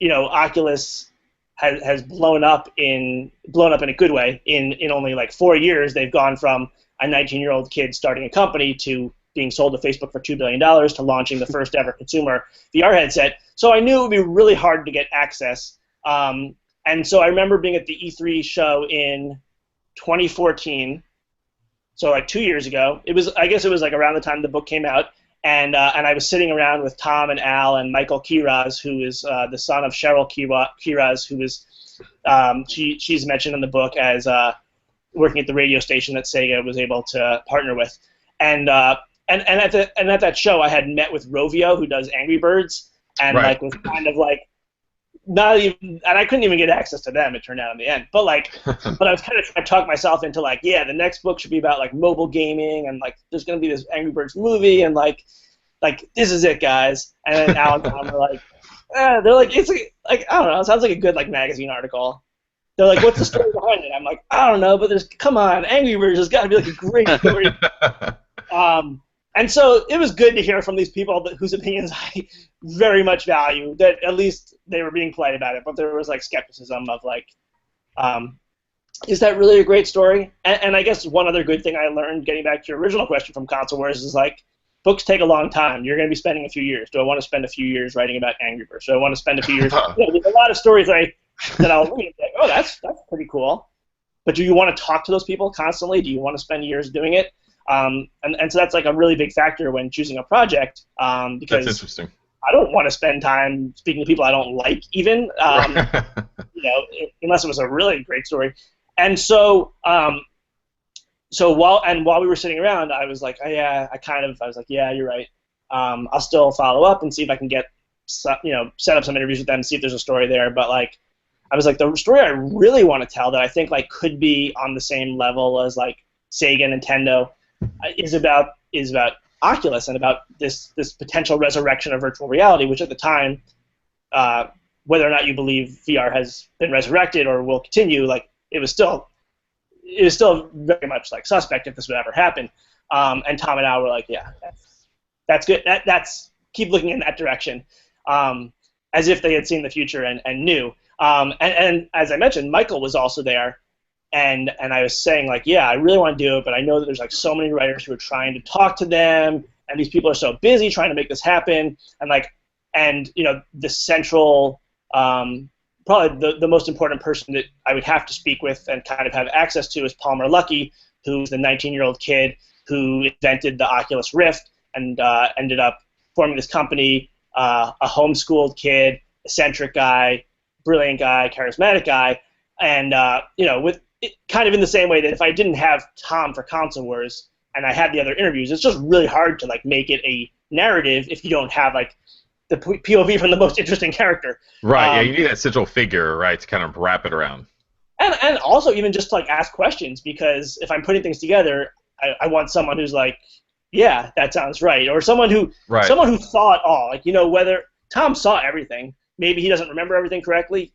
Oculus has blown up in a good way. In only like 4 years, they've gone from a 19-year-old kid starting a company to being sold to Facebook for $2 billion to launching the first ever consumer VR headset. So I knew it would be really hard to get access. And so I remember being at the E3 show in 2014, so like 2 years ago. I guess it was like around the time the book came out, and I was sitting around with Tom and Al and Michael Kiraz, who is the son of Cheryl Kiraz, who is she's mentioned in the book as working at the radio station that Sega was able to partner with, and at that show I had met with Rovio, who does Angry Birds, and like was kind of like not even, and I couldn't even get access to them, it turned out in the end. But but I was kind of trying to talk myself into like, yeah, the next book should be about like mobile gaming, and like there's gonna be this Angry Birds movie, and like this is it, guys. And then Al and Tom were like, they're like, it's like I don't know, it sounds like a good like magazine article. They're like, what's the story behind it? I'm like, I don't know, but come on, Angry Birds has got to be like a great story. And so it was good to hear from these people whose opinions I very much value, that at least they were being polite about it, but there was like skepticism of like, is that really a great story? And I guess one other good thing I learned, getting back to your original question from Console Wars, is like, books take a long time. You're going to be spending a few years. Do I want to spend a few years writing about Angry Birds? Do I want to spend a few years? There's a lot of stories that I'll read. Like, oh, that's pretty cool. But do you want to talk to those people constantly? Do you want to spend years doing it? And so that's like a really big factor when choosing a project, because That's interesting. I don't want to spend time speaking to people I don't like, even, unless it was a really great story. And so, while we were sitting around, I was like, oh, yeah, I was like, yeah, you're right. I'll still follow up and see if I can get, set up some interviews with them, see if there's a story there. But like, I was like, the story I really want to tell that I think like could be on the same level as like Sega, Nintendo, is about Oculus and about this potential resurrection of virtual reality, which at the time, whether or not you believe VR has been resurrected or will continue, like it was still very much like suspect if this would ever happen. And Tom and I were like, yeah, that's good. That's keep looking in that direction, as if they had seen the future and knew. And as I mentioned, Michael was also there, and I was saying like, yeah, I really want to do it, but I know that there's like so many writers who are trying to talk to them, and these people are so busy trying to make this happen, and the central, probably the most important person that I would have to speak with and kind of have access to is Palmer Luckey, who's the 19-year-old kid who invented the Oculus Rift and ended up forming this company, a homeschooled kid, eccentric guy, brilliant guy, charismatic guy, and with it, kind of in the same way that if I didn't have Tom for Console Wars and I had the other interviews, it's just really hard to like make it a narrative if you don't have like the POV from the most interesting character. Right. Yeah, you need that central figure, right, to kind of wrap it around. And also even just to like ask questions, because if I'm putting things together, I want someone who's like, yeah, that sounds right, or someone who saw it all, like whether Tom saw everything. Maybe he doesn't remember everything correctly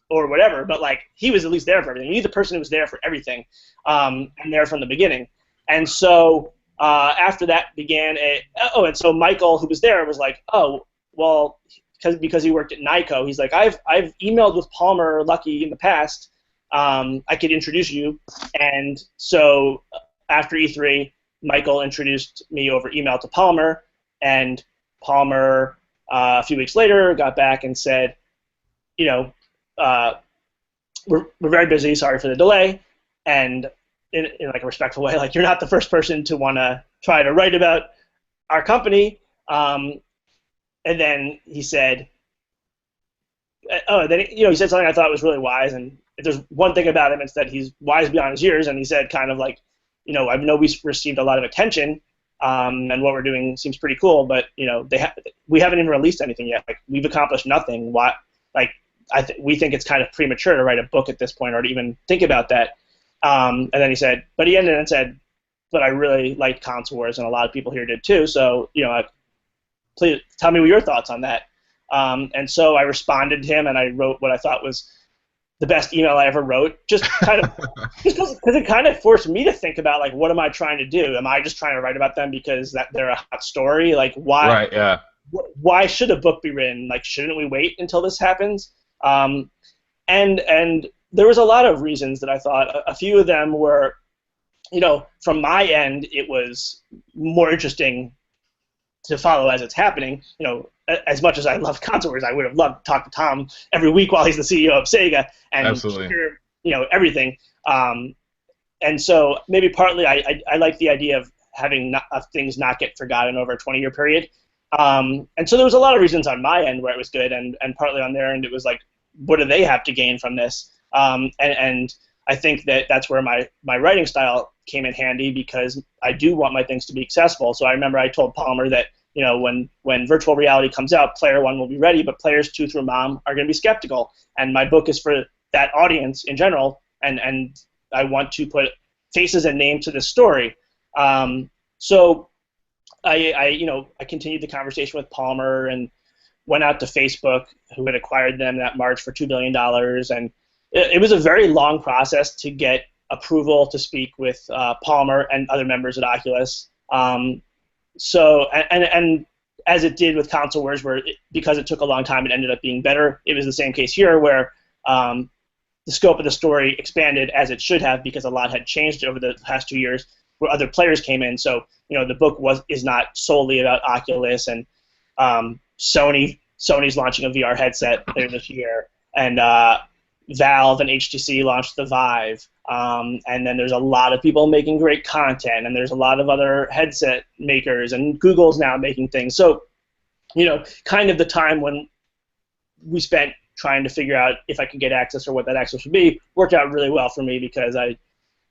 or whatever, but like he was at least there for everything. You need the person who was there for everything, and there from the beginning. And so after that began and so Michael, who was there, was like, oh, well, because he worked at Nyko, he's like, I've emailed with Palmer Luckey in the past. I could introduce you. And so after E3, Michael introduced me over email to Palmer, and Palmer a few weeks later got back and said, we're very busy, sorry for the delay, and in like a respectful way, like, you're not the first person to want to try to write about our company. And then he said, he said something I thought was really wise, and if there's one thing about him, it's that he's wise beyond his years, and he said kind of like, I know we've received a lot of attention, and what we're doing seems pretty cool, but we haven't even released anything yet. Like, we've accomplished nothing. Why? Like, we think it's kind of premature to write a book at this point or to even think about that. And then he ended and said, but I really liked Console Wars, and a lot of people here did too. So please tell me what your thoughts on that. And so I responded to him, and I wrote what I thought was the best email I ever wrote, just kind of because it kind of forced me to think about, like, what am I trying to do? Am I just trying to write about them because they're a hot story? Like, why? Right. Yeah. Why should a book be written? Like, shouldn't we wait until this happens? And there was a lot of reasons that I thought. A few of them were, from my end, it was more interesting to follow as it's happening. As much as I love Console Wars, I would have loved to talk to Tom every week while he's the CEO of Sega and Absolutely. hear, everything. And so maybe partly I like the idea of having things not get forgotten over a 20-year period. And so there was a lot of reasons on my end where it was good, and partly on their end it was like, what do they have to gain from this? And I think that's where my writing style came in handy, because I do want my things to be accessible. So I remember I told Palmer that, when virtual reality comes out, player 1 will be ready, but players 2 through Mom are going to be skeptical. And my book is for that audience in general, and I want to put faces and names to this story. So I continued the conversation with Palmer and went out to Facebook, who had acquired them that March for $2 billion. And it was a very long process to get approval to speak with Palmer and other members at Oculus. So as it did with Console Wars, because it took a long time, it ended up being better. It was the same case here, where the scope of the story expanded as it should have, because a lot had changed over the past 2 years, where other players came in. So the book is not solely about Oculus, and Sony's launching a VR headset later this year, and Valve and HTC launched the Vive. And then there's a lot of people making great content, and there's a lot of other headset makers, and Google's now making things. So, kind of the time when we spent trying to figure out if I could get access or what that access would be worked out really well for me because I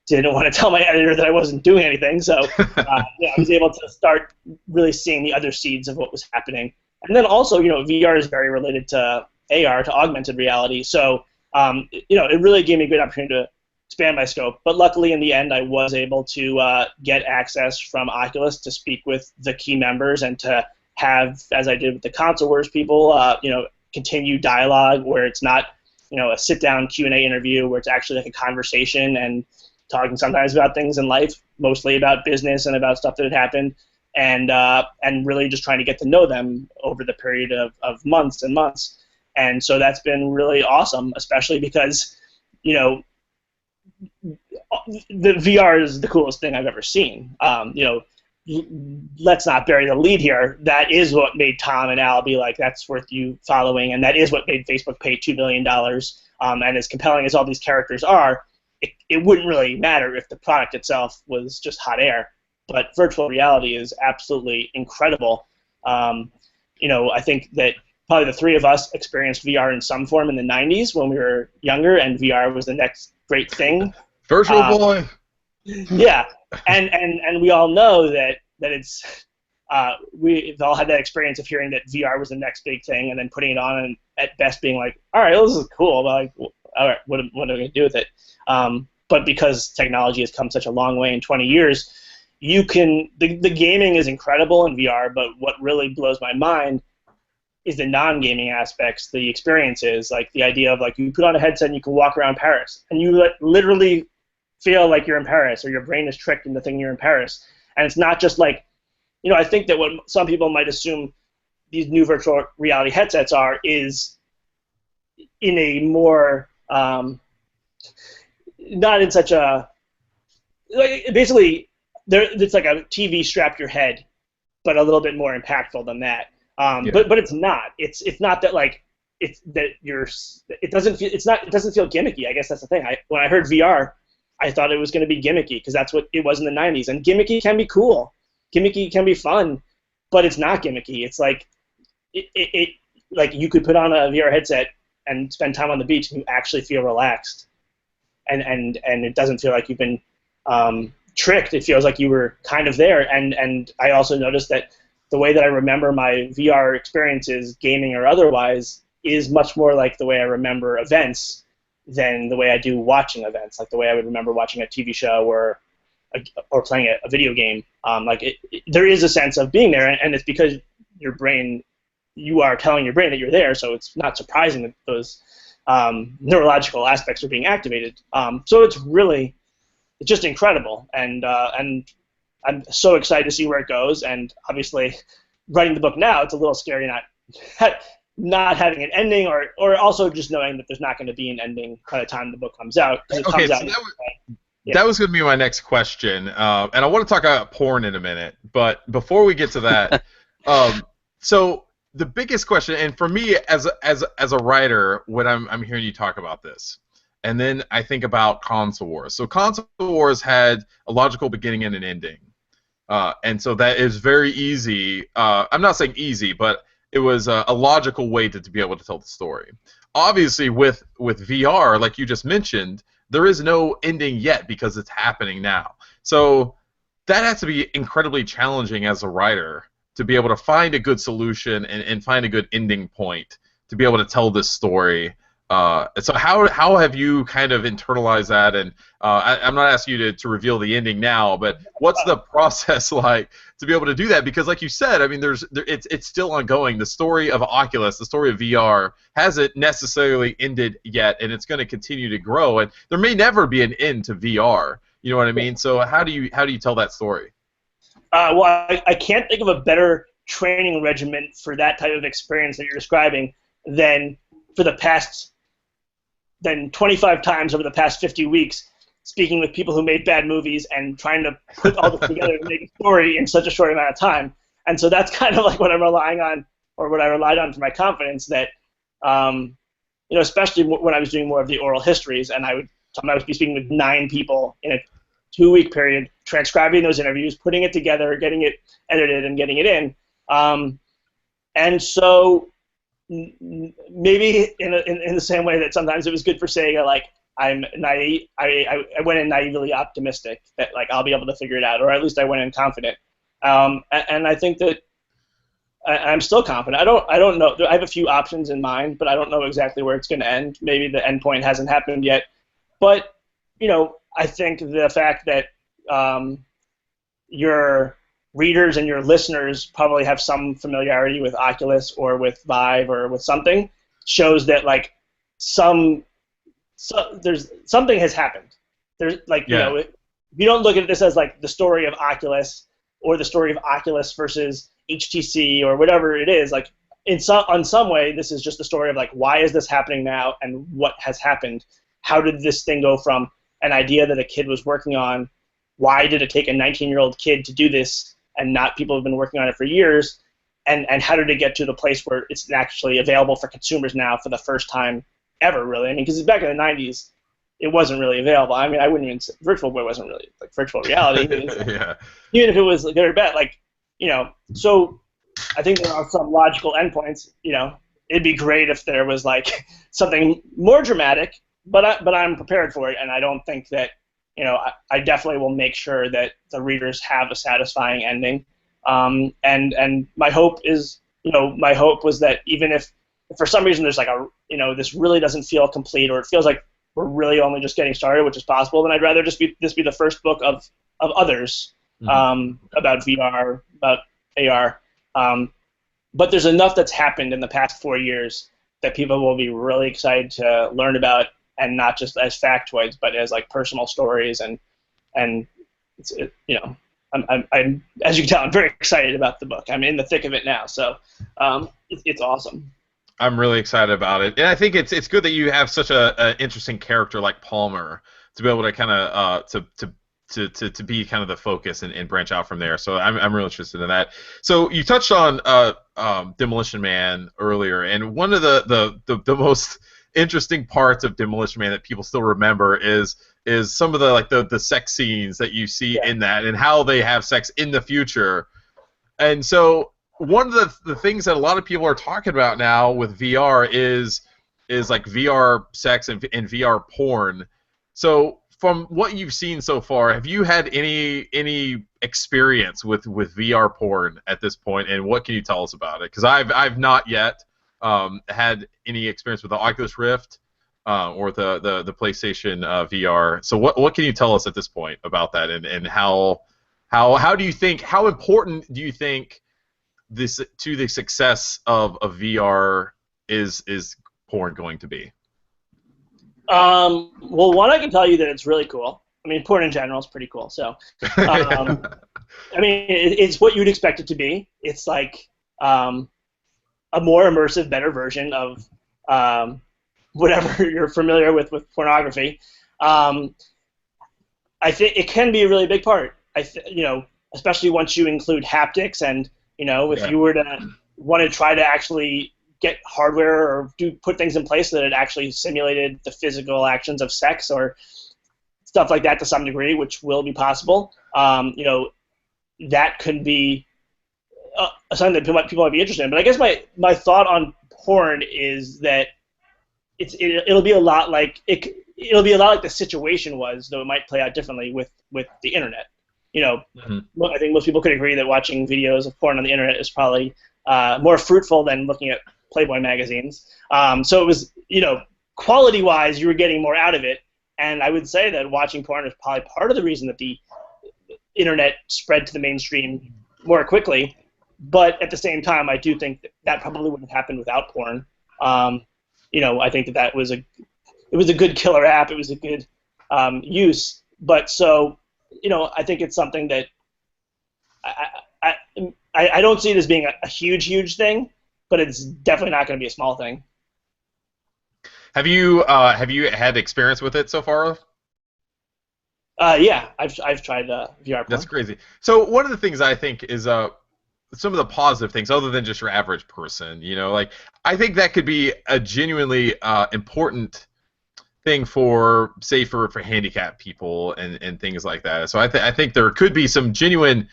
didn't want to tell my editor that I wasn't doing anything. So I was able to start really seeing the other seeds of what was happening. And then also, VR is very related to AR, to augmented reality. So, it really gave me a good opportunity to expand my scope. But luckily, in the end, I was able to get access from Oculus to speak with the key members and to have, as I did with the Console Wars people, continue dialogue where it's not, a sit-down Q&A interview where it's actually like a conversation and talking sometimes about things in life, mostly about business and about stuff that had happened, and really just trying to get to know them over the period of months and months. And so that's been really awesome, especially because, the VR is the coolest thing I've ever seen. Let's not bury the lead here. That is what made Tom and Al be like, that's worth you following, and that is what made Facebook pay $2 billion. And as compelling as all these characters are, it wouldn't really matter if the product itself was just hot air. But virtual reality is absolutely incredible. I think that probably the three of us experienced VR in some form in the 90s when we were younger, and VR was the next great thing. Virtual boy. Yeah, and we all know that it's we've all had that experience of hearing that VR was the next big thing, and then putting it on, and at best being like, all right, well, this is cool, but like, all right, what am I going to do with it? But because technology has come such a long way in 20 years, the gaming is incredible in VR, but what really blows my mind is the non-gaming aspects, the experiences, like the idea of like you put on a headset and you can walk around Paris, and you literally feel like you're in Paris, or your brain is tricked into thinking you're in Paris. And it's not just like, I think that what some people might assume these new virtual reality headsets are is in a more, not in such a, basically, it's like a TV strapped to your head, but a little bit more impactful than that. But it's not. It's not that like it doesn't feel gimmicky. I guess that's the thing. When I heard VR, I thought it was going to be gimmicky because that's what it was in the 90s. And gimmicky can be cool. Gimmicky can be fun, but it's not gimmicky. It's like like you could put on a VR headset and spend time on the beach and you actually feel relaxed. And it doesn't feel like you've been tricked. It feels like you were kind of there. And I also noticed that the way that I remember my VR experiences, gaming or otherwise, is much more like the way I remember events than the way I do watching events, like the way I would remember watching a TV show or playing a video game. There is a sense of being there, and it's because you are telling your brain that you're there, so it's not surprising that those neurological aspects are being activated. So it's just incredible, and I'm so excited to see where it goes. And obviously, writing the book now, it's a little scary not having an ending, or also just knowing that there's not going to be an ending by the time the book comes out. That was going to be my next question, and I want to talk about porn in a minute. But before we get to that, so the biggest question, and for me as a writer, when I'm hearing you talk about this, and then I think about Console Wars. So Console Wars had a logical beginning and an ending, and so that is very easy. I'm not saying easy, but it was a logical way to be able to tell the story. Obviously, with VR, like you just mentioned, there is no ending yet because it's happening now. So that has to be incredibly challenging as a writer to be able to find a good solution and find a good ending point to be able to tell this story. So how have you kind of internalized that? And I'm not asking you to reveal the ending now, but what's the process like to be able to do that? Because like you said, I mean, it's still ongoing. The story of Oculus, the story of VR, hasn't necessarily ended yet, and it's going to continue to grow. And there may never be an end to VR. You know what I mean? So how do you tell that story? Well, I can't think of a better training regimen for that type of experience that you're describing than 25 times over the past 50 weeks speaking with people who made bad movies and trying to put all this together to make a story in such a short amount of time. And so that's kind of like what I'm relying on, or what I relied on for my confidence, that, especially when I was doing more of the oral histories, and I would I would be speaking with 9 people in a 2-week period, transcribing those interviews, putting it together, getting it edited, and getting it in. And so maybe in the same way that sometimes it was good for Sega, like I'm naive, I went in naively optimistic that like I'll be able to figure it out, or at least I went in confident. And I think that I'm still confident. I don't know. I have a few options in mind, but I don't know exactly where it's going to end. Maybe the end point hasn't happened yet. But, I think the fact that your readers and your listeners probably have some familiarity with Oculus or with Vive or with something shows that, like, there's something has happened. There's, like, if you don't look at this as, like, the story of Oculus or the story of Oculus versus HTC or whatever it is, like on some way this is just the story of like why is this happening now and what has happened. How did this thing go from an idea that a kid was working on? Why did it take a 19-year-old kid to do this and not people who have been working on it for years? And how did it get to the place where it's actually available for consumers now for the first time ever, really? I mean, because back in the 90s, it wasn't really available. I mean, I wouldn't even say Virtual Boy wasn't really like virtual reality. Yeah. Even if it was good or bad, like, so I think there are some logical endpoints. It'd be great if there was like something more dramatic, but I'm prepared for it, and I don't think that, I definitely will make sure that the readers have a satisfying ending. And my hope is, my hope was that even if for some reason there's like this really doesn't feel complete, or it feels like we're really only just getting started, which is possible, then I'd rather this be the first book of others. About VR, about AR. But there's enough that's happened in the past 4 years that people will be really excited to learn about, and not just as factoids, but as like personal stories. And it's, I'm as you can tell, I'm very excited about the book. I'm in the thick of it now, so it's awesome. I'm really excited about it, and I think it's good that you have such a interesting character like Palmer to be able to kind of to be kind of the focus and branch out from there. So I'm really interested in that. So you touched on Demolition Man earlier, and one of the most interesting parts of Demolition Man that people still remember is some of the sex scenes that you see in that, and how they have sex in the future. And so one of the things that a lot of people are talking about now with VR is like VR sex and VR porn. So from what you've seen so far, have you had any experience with VR porn at this point, and what can you tell us about it? Because I've not yet had any experience with the Oculus Rift or the PlayStation VR. So what can you tell us at this point about that, and how do you think, how important do you think this to the success of VR is porn going to be? Well, one, I can tell you that it's really cool. I mean, porn in general is pretty cool. So, I mean, it's what you'd expect it to be. It's like a more immersive, better version of whatever you're familiar with pornography. I think it can be a really big part. Especially once you include haptics, and if you were to want to try to actually get hardware or put things in place that it actually simulated the physical actions of sex or stuff like that to some degree, which will be possible. That could be something that people might be interested in. But I guess my thought on porn is that it'll be a lot like the situation was, though it might play out differently with the internet. I think most people could agree that watching videos of porn on the internet is probably more fruitful than looking at Playboy magazines. So it was, quality-wise, you were getting more out of it. And I would say that watching porn is probably part of the reason that the internet spread to the mainstream more quickly. But at the same time, I do think that probably wouldn't have happened without porn. I think that was a good killer app. It was a good use. But so, I think it's something that I don't see it as being a huge thing, but it's definitely not going to be a small thing. Have you had experience with it so far? Yeah, I've tried VR porn. That's crazy. So one of the things I think is some of the positive things, other than just your average person, like I think that could be a genuinely important thing for safer for handicapped people and things like that. So I think there could be some genuine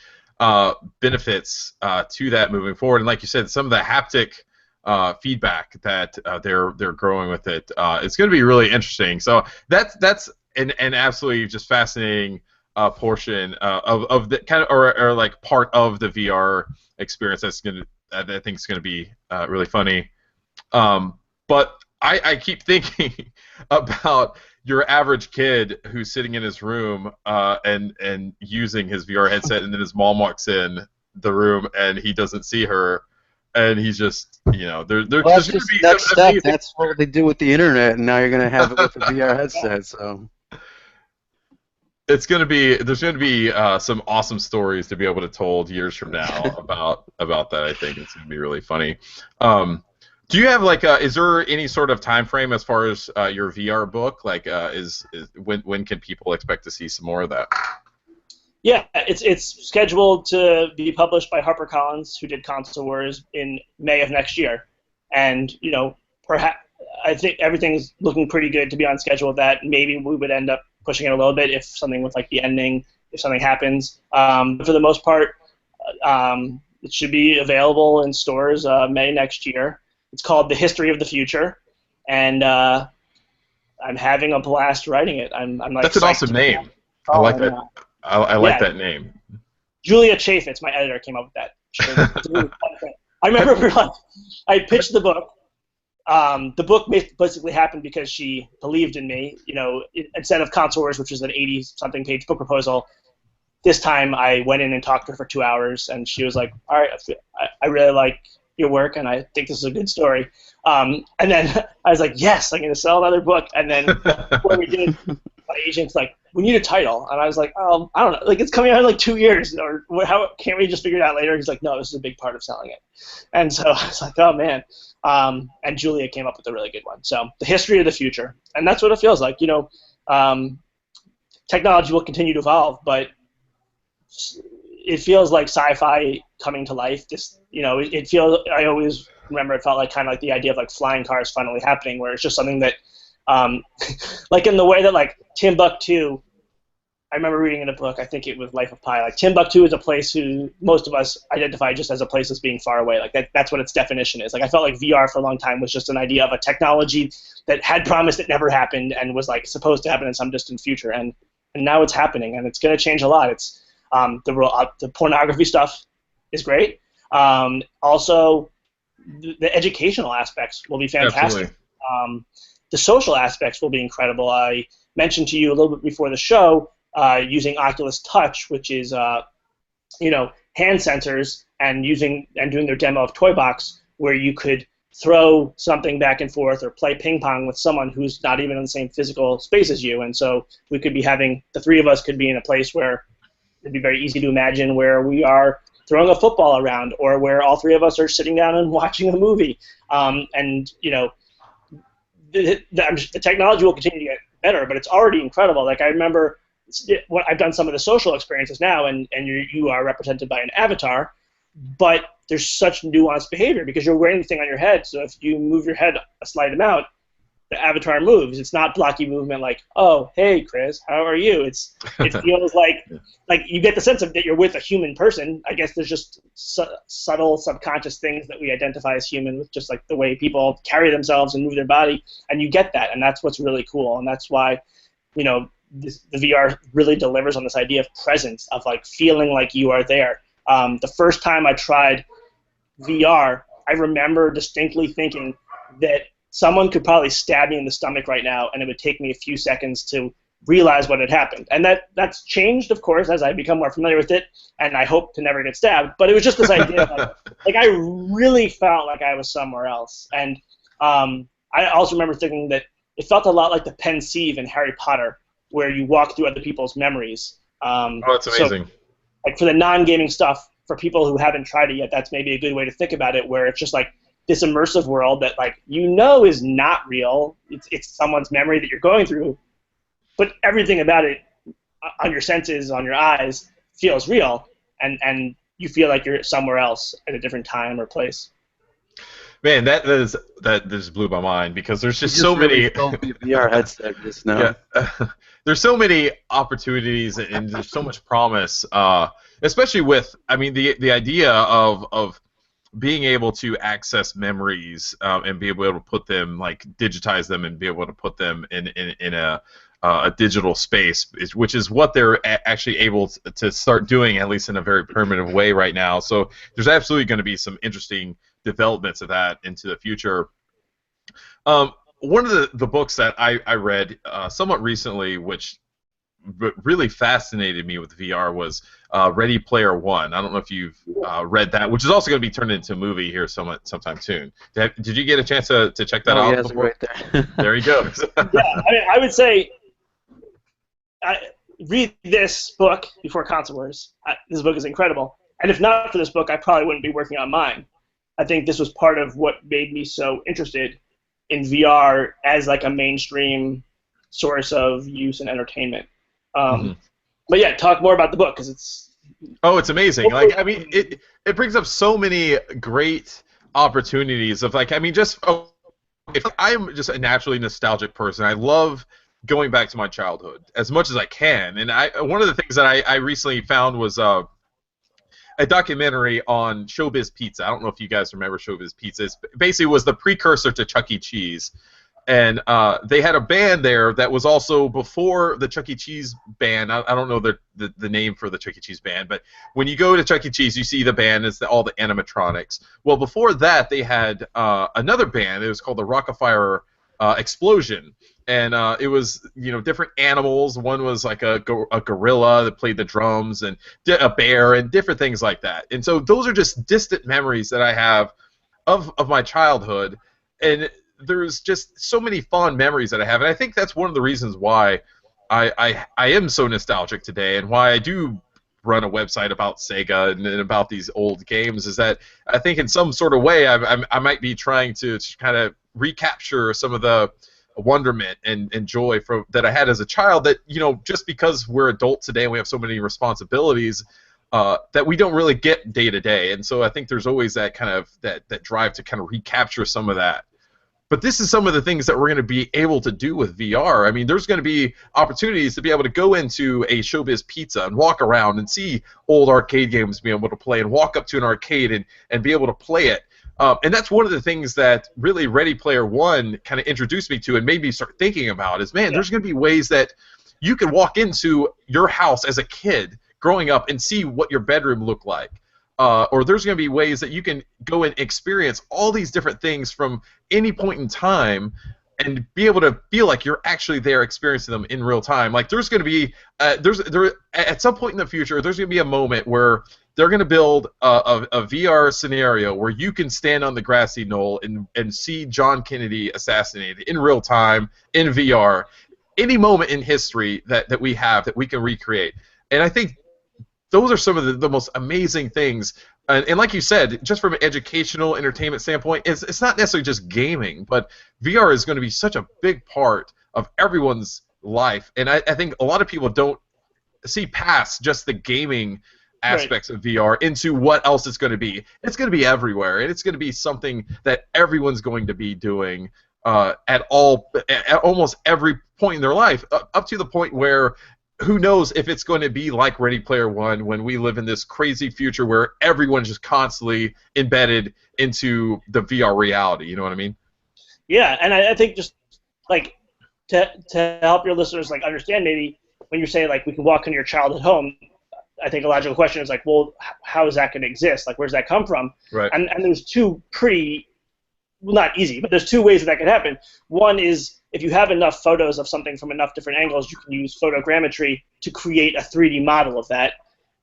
benefits to that moving forward. And like you said, some of the haptic feedback that they're growing with it, it's going to be really interesting. So that's an absolutely just fascinating portion of the kind of or like part of the VR experience. That's gonna I think it's gonna be really funny. But I keep thinking about your average kid who's sitting in his room and using his VR headset, and then his mom walks in the room and he doesn't see her, and he's just, Well, there's that's going to just be next some step. amazing. That's what they do with the internet, and now you're going to have it with the VR headset. So There's going to be some awesome stories to be able to told years from now about that. I think it's going to be really funny. Do you have like is there any sort of time frame as far as your VR book? Like is when can people expect to see some more of that? Yeah, it's scheduled to be published by HarperCollins, who did Console Wars, in May of next year, and perhaps I think everything's looking pretty good to be on schedule with that. Maybe we would end up pushing it a little bit if something with like the ending, if something happens. But for the most part, it should be available in stores May next year. It's called The History of the Future, and I'm having a blast writing it. I'm like, that's an awesome name. I like that. I like that name. Julia Chaffetz, my editor, came up with that. I remember I pitched the book. The book basically happened because she believed in me. Instead of Console Wars, which was an 80-something page book proposal, this time I went in and talked to her for 2 hours, and she was like, "All right, I really like your work, and I think this is a good story." And then I was like, "Yes, I'm going to sell another book." And then before we did, my agent's like, "We need a title," and I was like, "Oh, I don't know. Like, it's coming out in like 2 years, or how can't we just figure it out later?" He's like, "No, this is a big part of selling it." And so I was like, "Oh man." And Julia came up with a really good one. So The History of the Future, and that's what it feels like. Technology will continue to evolve, but it feels like sci-fi coming to life. It feels. I always remember it felt like kind of like the idea of like flying cars finally happening, where it's just something that, like in the way that like Timbuktu. I remember reading in a book, I think it was Life of Pi, like Timbuktu is a place who most of us identify just as a place that's being far away. Like that's what its definition is. Like I felt like VR for a long time was just an idea of a technology that had promised it never happened and was like supposed to happen in some distant future. And now it's happening, and it's going to change a lot. It's the pornography stuff is great. Also, the educational aspects will be fantastic. The social aspects will be incredible. I mentioned to you a little bit before the show, using Oculus Touch, which is hand sensors, and doing their demo of Toy Box, where you could throw something back and forth or play ping pong with someone who's not even in the same physical space as you. And so we could be the three of us could be in a place where it'd be very easy to imagine where we are throwing a football around, or where all three of us are sitting down and watching a movie. The technology will continue to get better, but it's already incredible. Like I remember when I've done some of the social experiences now, and you are represented by an avatar, but there's such nuanced behavior because you're wearing the thing on your head. So if you move your head a slight amount, the avatar moves. It's not blocky movement like, "Oh, hey, Chris, how are you?" It feels like you get the sense of that you're with a human person. I guess there's just subtle subconscious things that we identify as human with just like the way people carry themselves and move their body, and you get that, and that's what's really cool, and that's why, the VR really delivers on this idea of presence, of like feeling like you are there. The first time I tried VR, I remember distinctly thinking that someone could probably stab me in the stomach right now, and it would take me a few seconds to realize what had happened. And that's changed, of course, as I become more familiar with it, and I hope to never get stabbed. But it was just this idea of, like I really felt like I was somewhere else. And I also remember thinking that it felt a lot like the Pensieve in Harry Potter, where you walk through other people's memories. That's amazing. So, like for the non-gaming stuff, for people who haven't tried it yet, that's maybe a good way to think about it, where it's just like this immersive world that is not real. It's someone's memory that you're going through, but everything about it on your senses, on your eyes, feels real, and you feel like you're somewhere else at a different time or place. Man, that just blew my mind because there's You just just so really many. sold me a VR headset just now. Yeah, there's so many opportunities and there's so much promise, especially with, I mean, the idea of being able to access memories and be able to put them, like digitize them and be able to put them in a digital space, which is what they're actually able to start doing, at least in a very primitive way right now. So there's absolutely going to be some interesting developments of that into the future. One of the books that I read somewhat recently, which really fascinated me with VR, was Ready Player One. I don't know if you've read that, which is also going to be turned into a movie here sometime soon. Did you get a chance to check that Oh, out yes, before? right there. There you go. Yeah, I would say read this book before Console Wars. This book is incredible. And if not for this book, I probably wouldn't be working on mine. I think this was part of what made me so interested in VR as like a mainstream source of use and entertainment. Mhm. But yeah, talk more about the book because it's. Oh, it's amazing. Like, I mean, it brings up so many great opportunities of, like, I mean, just if I'm just a naturally nostalgic person, I love going back to my childhood as much as I can. And one of the things that I recently found was a documentary on Showbiz Pizza. I don't know if you guys remember Showbiz Pizza. It basically was the precursor to Chuck E. Cheese. And they had a band there that was also before the Chuck E. Cheese band. I don't know the name for the Chuck E. Cheese band, but when you go to Chuck E. Cheese, you see the band. It's all the animatronics. Well, before that, they had another band. It was called the Rockefeller Explosion. And it was, different animals. One was like a gorilla that played the drums, and a bear, and different things like that. And so those are just distant memories that I have of my childhood. And there's just so many fond memories that I have, and I think that's one of the reasons why I am so nostalgic today, and why I do run a website about Sega and about these old games, is that I think in some sort of way I might be trying to kind of recapture some of the wonderment and joy that I had as a child, that, just because we're adults today and we have so many responsibilities, that we don't really get day to day. And so I think there's always that kind of that drive to kind of recapture some of that. But this is some of the things that we're going to be able to do with VR. I mean, there's going to be opportunities to be able to go into a Showbiz Pizza and walk around and see old arcade games, be able to play, and walk up to an arcade and be able to play it. And that's one of the things that really Ready Player One kind of introduced me to and made me start thinking about is, man, there's going to be ways that you can walk into your house as a kid growing up and see what your bedroom looked like. Or there's going to be ways that you can go and experience all these different things from any point in time and be able to feel like you're actually there experiencing them in real time. Like, there's going to be at some point in the future, there's going to be a moment where they're going to build a VR scenario where you can stand on the grassy knoll and see John Kennedy assassinated in real time in VR. Any moment in history that we have that we can recreate. And I think those are some of the most amazing things. And like you said, just from an educational, entertainment standpoint, it's not necessarily just gaming, but VR is going to be such a big part of everyone's life. And I think a lot of people don't see past just the gaming aspects of VR into what else it's going to be. It's going to be everywhere, and it's going to be something that everyone's going to be doing at almost every point in their life, up to the point where who knows if it's going to be like Ready Player One, when we live in this crazy future where everyone's just constantly embedded into the VR reality. You know what I mean? Yeah, and I think just like to help your listeners like understand, maybe when you're saying like we can walk into your childhood home, I think a logical question is like, well, how is that going to exist? Like, where's that come from? Right. And there's two pretty, well, not easy, but there's two ways that can happen. One is if you have enough photos of something from enough different angles, you can use photogrammetry to create a 3D model of that.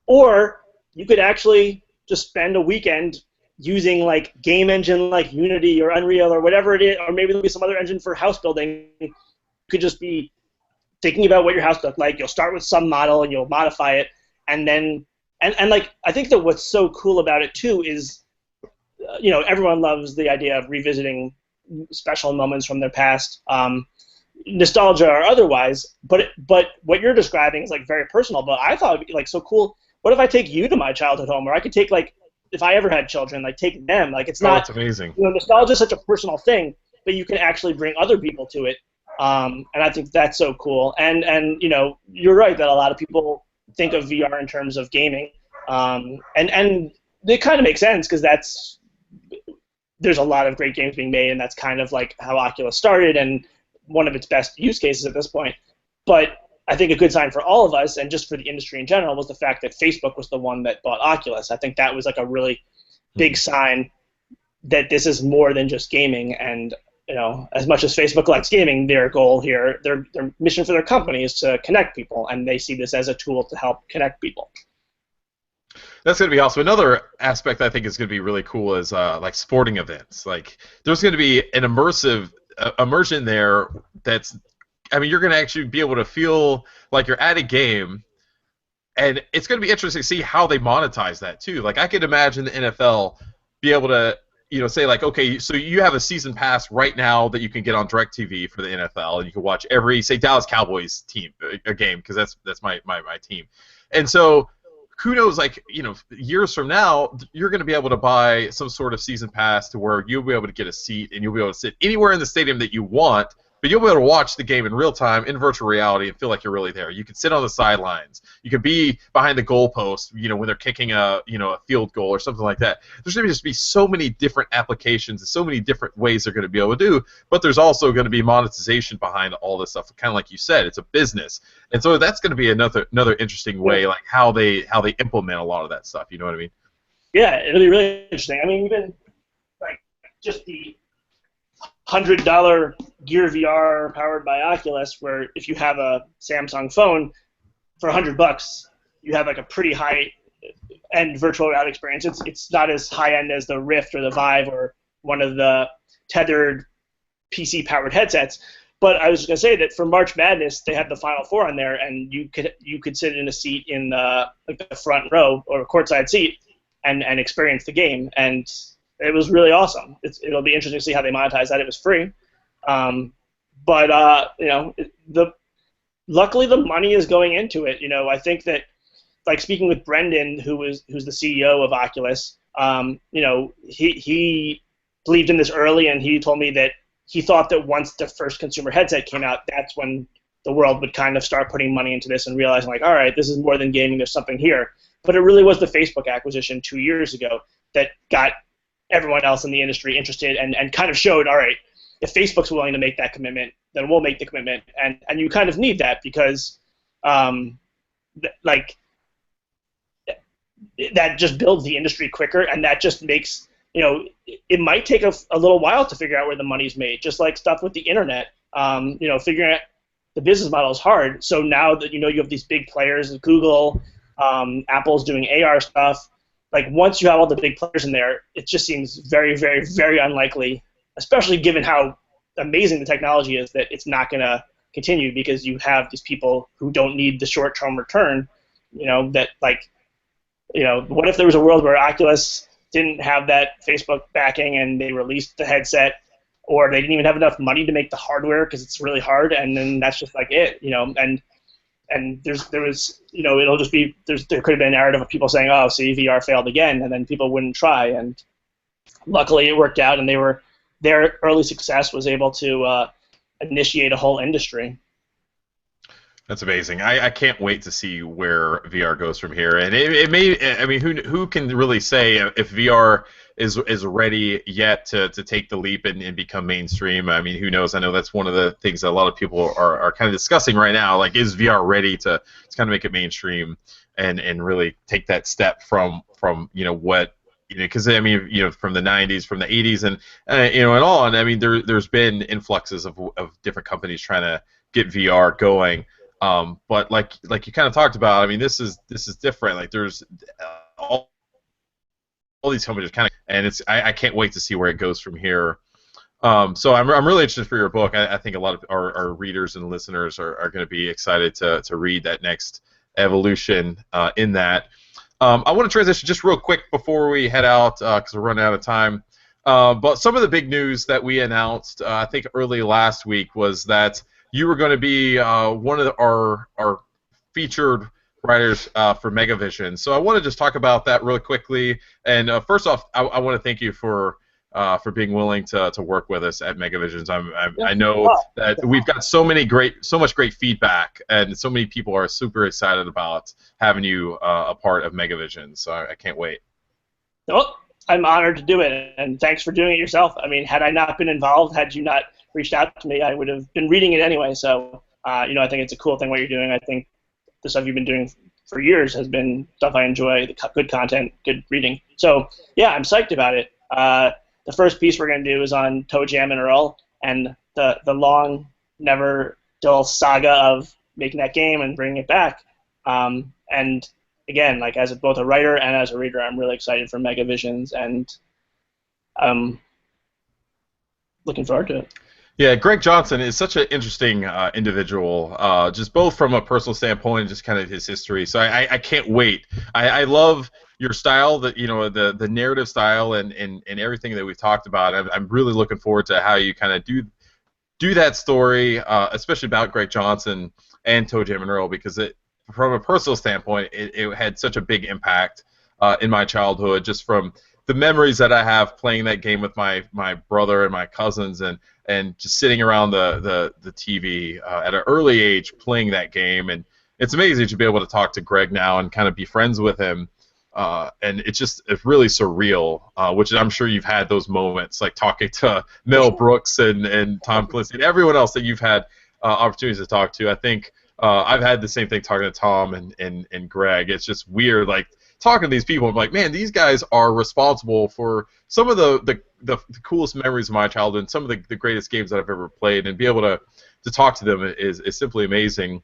Or you could actually just spend a weekend using like game engine like Unity or Unreal or whatever it is, or maybe there'll be some other engine for house building. You could just be thinking about what your house looked like. You'll start with some model and you'll modify it, and then and like I think that what's so cool about it too is, everyone loves the idea of revisiting special moments from their past, nostalgia or otherwise. But what you're describing is like very personal. But I thought it'd be like so cool. What if I take you to my childhood home, or I could take like if I ever had children, like taking them, like it's Oh, not, that's amazing. nostalgia is such a personal thing, but you can actually bring other people to it. And I think that's so cool. And you're right that a lot of people think of VR in terms of gaming, and it kind of makes sense because there's a lot of great games being made, and that's kind of like how Oculus started and one of its best use cases at this point. But I think a good sign for all of us, and just for the industry in general, was the fact that Facebook was the one that bought Oculus. I think that was like a really big sign that this is more than just gaming. And as much as Facebook likes gaming, their goal here, their mission for their company is to connect people, and they see this as a tool to help connect people. That's going to be awesome. Another aspect I think is going to be really cool is like sporting events. Like there's going to be an immersion there that's, I mean, you're going to actually be able to feel like you're at a game, and it's going to be interesting to see how they monetize that too. Like I could imagine the NFL be able to, say like, okay, so you have a season pass right now that you can get on DirecTV for the NFL, and you can watch every, say, Dallas Cowboys team a game, because that's my team, and so who knows, like, years from now, you're going to be able to buy some sort of season pass to where you'll be able to get a seat and you'll be able to sit anywhere in the stadium that you want, but you'll be able to watch the game in real time in virtual reality and feel like you're really there. You can sit on the sidelines. You can be behind the goalpost, when they're kicking a field goal or something like that. There's going to just be so many different applications and so many different ways they're going to be able to do, but there's also going to be monetization behind all this stuff. Kind of like you said, it's a business. And so that's going to be another interesting way, like how they implement a lot of that stuff. You know what I mean? Yeah, it'll be really interesting. I mean, even like just the $100 Gear VR powered by Oculus, where if you have a Samsung phone for $100, you have like a pretty high-end virtual reality experience. It's not as high-end as the Rift or the Vive or one of the tethered PC-powered headsets. But I was just gonna say that for March Madness, they had the Final Four on there, and you could sit in a seat in the front row or a courtside seat and experience the game, and it was really awesome. It'll be interesting to see how they monetize that. It was free, but luckily the money is going into it. I think that, like, speaking with Brendan, who's the CEO of Oculus, he believed in this early, and he told me that he thought that once the first consumer headset came out, that's when the world would kind of start putting money into this and realizing, like, all right, this is more than gaming, there's something here. But it really was the Facebook acquisition 2 years ago that got everyone else in the industry interested and kind of showed, all right, if Facebook's willing to make that commitment, then we'll make the commitment. And you kind of need that because, that just builds the industry quicker, and that just makes, it might take a little while to figure out where the money's made, just like stuff with the internet. Figuring out the business model is hard. So now that you have these big players, Google, Apple's doing AR stuff, like once you have all the big players in there, it just seems very, very, very unlikely, especially given how amazing the technology is, that it's not going to continue, because you have these people who don't need the short-term return, that what if there was a world where Oculus didn't have that Facebook backing and they released the headset, or they didn't even have enough money to make the hardware because it's really hard, and then that's just like it, and there was, it'll just be, there could have been a narrative of people saying, oh, see, VR failed again, and then people wouldn't try. And luckily it worked out, and their early success was able to initiate a whole industry. That's amazing. I can't wait to see where VR goes from here. And it may, I mean, who can really say if VR is ready yet to take the leap and become mainstream? I mean, who knows? I know that's one of the things that a lot of people are kind of discussing right now. Like, is VR ready to kind of make it mainstream and really take that step from what, because I mean, from the 90s, from the 80s, and and on. I mean, there's been influxes of different companies trying to get VR going. But like you kind of talked about, I mean, this is different. Like, there's all these companies kind of, and I can't wait to see where it goes from here. So I'm really interested for your book. I think a lot of our readers and listeners are going to be excited to read that next evolution in that. I want to transition just real quick before we head out because we're running out of time. But some of the big news that we announced, I think early last week, was that you were going to be one of our featured writers for Megavision. So I want to just talk about that really quickly. And first off, I want to thank you for being willing to work with us at Megavisions. I know that we've got so much great feedback, and so many people are super excited about having you a part of Megavision. So I can't wait. Well, I'm honored to do it, and thanks for doing it yourself. I mean, had I not been involved, had you not reached out to me, I would have been reading it anyway. So, I think it's a cool thing what you're doing. I think the stuff you've been doing for years has been stuff I enjoy, good content, good reading. So, yeah, I'm psyched about it. The first piece we're going to do is on Toe Jam and Earl, and the long, never dull saga of making that game and bringing it back. And again, like as both a writer and as a reader, I'm really excited for Megavisions, and looking forward to it. Yeah, Greg Johnson is such an interesting individual, just both from a personal standpoint and just kind of his history. So I can't wait. I love your style, the narrative style, and everything that we've talked about. I'm really looking forward to how you kind of do that story, especially about Greg Johnson and Toe Jam and Earl, because from a personal standpoint, it had such a big impact in my childhood, just from the memories that I have playing that game with my brother and my cousins, and just sitting around the TV at an early age playing that game. And it's amazing to be able to talk to Greg now and kind of be friends with him. And it's really surreal, which I'm sure you've had those moments, like talking to Mel Brooks and Tom Clancy and everyone else that you've had opportunities to talk to. I think I've had the same thing talking to Tom and Greg. It's just weird, like talking to these people. I'm like, man, these guys are responsible for some of the coolest memories of my childhood and some of the greatest games that I've ever played, and be able to talk to them is simply amazing.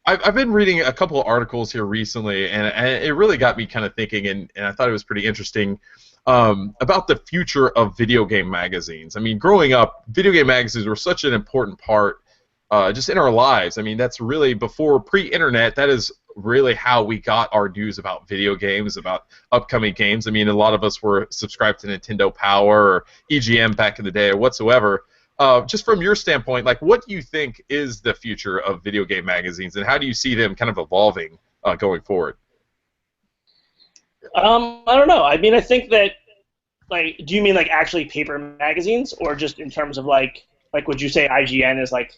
I've been reading a couple of articles here recently, and it really got me kind of thinking, and I thought it was pretty interesting about the future of video game magazines. I mean, growing up, video game magazines were such an important part just in our lives. I mean, that's really before pre-internet. That is really how we got our news about video games, about upcoming games. I mean, a lot of us were subscribed to Nintendo Power or EGM back in the day or whatsoever. Just from your standpoint, like, what do you think is the future of video game magazines, and how do you see them kind of evolving going forward? I don't know. I mean, I think that, like, do you mean like actually paper magazines, or just in terms of like would you say IGN is like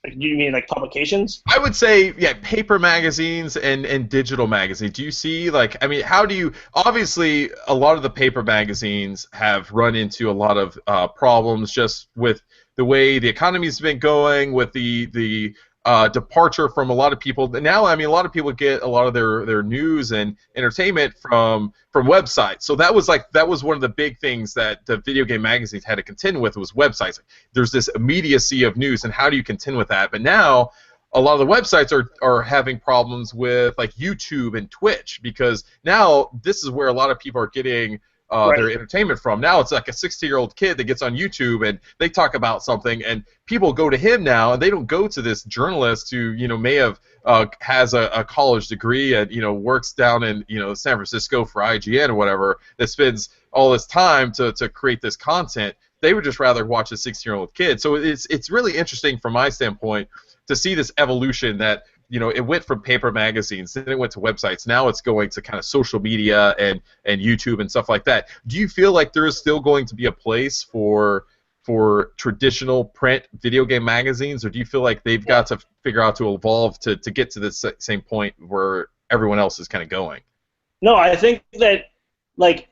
do you mean like publications? I would say, yeah, paper magazines and digital magazines. Do you see, like, I mean, how do you, obviously, a lot of the paper magazines have run into a lot of problems just with the way the economy's been going, with the departure from a lot of people. Now, I mean, a lot of people get a lot of their news and entertainment from websites. So that was one of the big things that the video game magazines had to contend with, was websites. There's this immediacy of news, and how do you contend with that? But now, a lot of the websites are having problems with like YouTube and Twitch, because now this is where a lot of people are getting their entertainment from. Now it's like a 60-year-old kid that gets on YouTube and they talk about something, and people go to him now, and they don't go to this journalist who may have has a college degree and works down in San Francisco for IGN or whatever, that spends all this time to create this content. They would just rather watch a 60-year-old kid. So it's really interesting from my standpoint to see this evolution that it went from paper magazines, then it went to websites. Now it's going to kind of social media and YouTube and stuff like that. Do you feel like there is still going to be a place for traditional print video game magazines, or do you feel like they've got to figure out to evolve to get to this same point where everyone else is kind of going? No, I think that, like,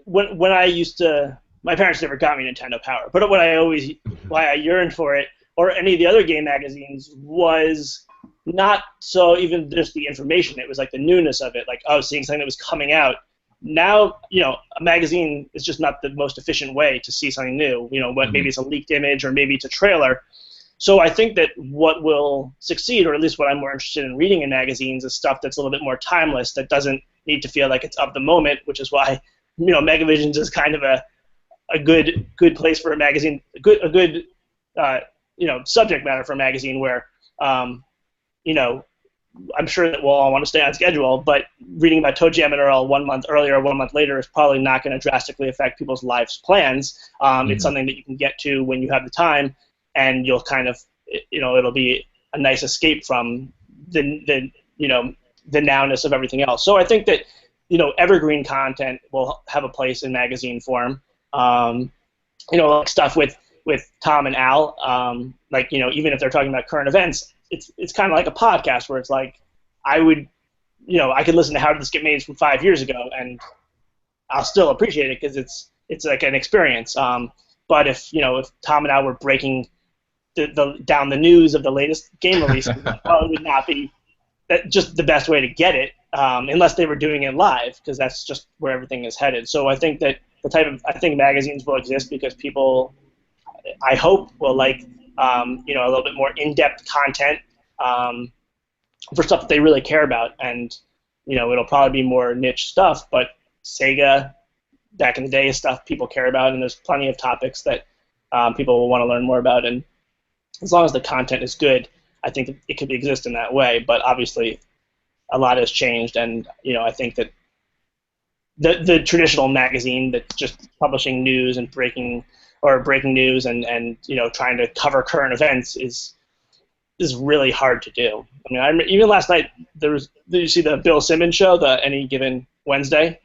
when I used to, my parents never got me Nintendo Power, but why I yearned for it, or any of the other game magazines, was not so even just the information. It was like the newness of it, like, seeing something that was coming out. Now, a magazine is just not the most efficient way to see something new. Maybe it's a leaked image, or maybe it's a trailer. So I think that what will succeed, or at least what I'm more interested in reading in magazines, is stuff that's a little bit more timeless, that doesn't need to feel like it's of the moment, which is why, Megavisions is kind of a good place for a magazine, a good subject matter for a magazine where, I'm sure that we'll all want to stay on schedule, but reading about Toe Jam and Earl 1 month earlier or 1 month later is probably not going to drastically affect people's lives plans. It's something that you can get to when you have the time, and you'll kind of, it'll be a nice escape from the the nowness of everything else. So I think that evergreen content will have a place in magazine form. Like stuff with Tom and Al, even if they're talking about current events, it's kind of like a podcast where it's like I could listen to How Did This Get Made from 5 years ago, and I'll still appreciate it because it's like an experience. But if Tom and Al were breaking down the news of the latest game release, it probably would not be just the best way to get it, unless they were doing it live, because that's just where everything is headed. So I think that I think magazines will exist because people, I hope, will like a little bit more in-depth content for stuff that they really care about, and it'll probably be more niche stuff, but Sega back in the day is stuff people care about, and there's plenty of topics that people will want to learn more about, and as long as the content is good, I think that it could exist in that way. But obviously a lot has changed, and I think that the traditional magazine that's just publishing news and breaking news and trying to cover current events is really hard to do. I mean, even last night did you see the Bill Simmons show, the Any Given Wednesday?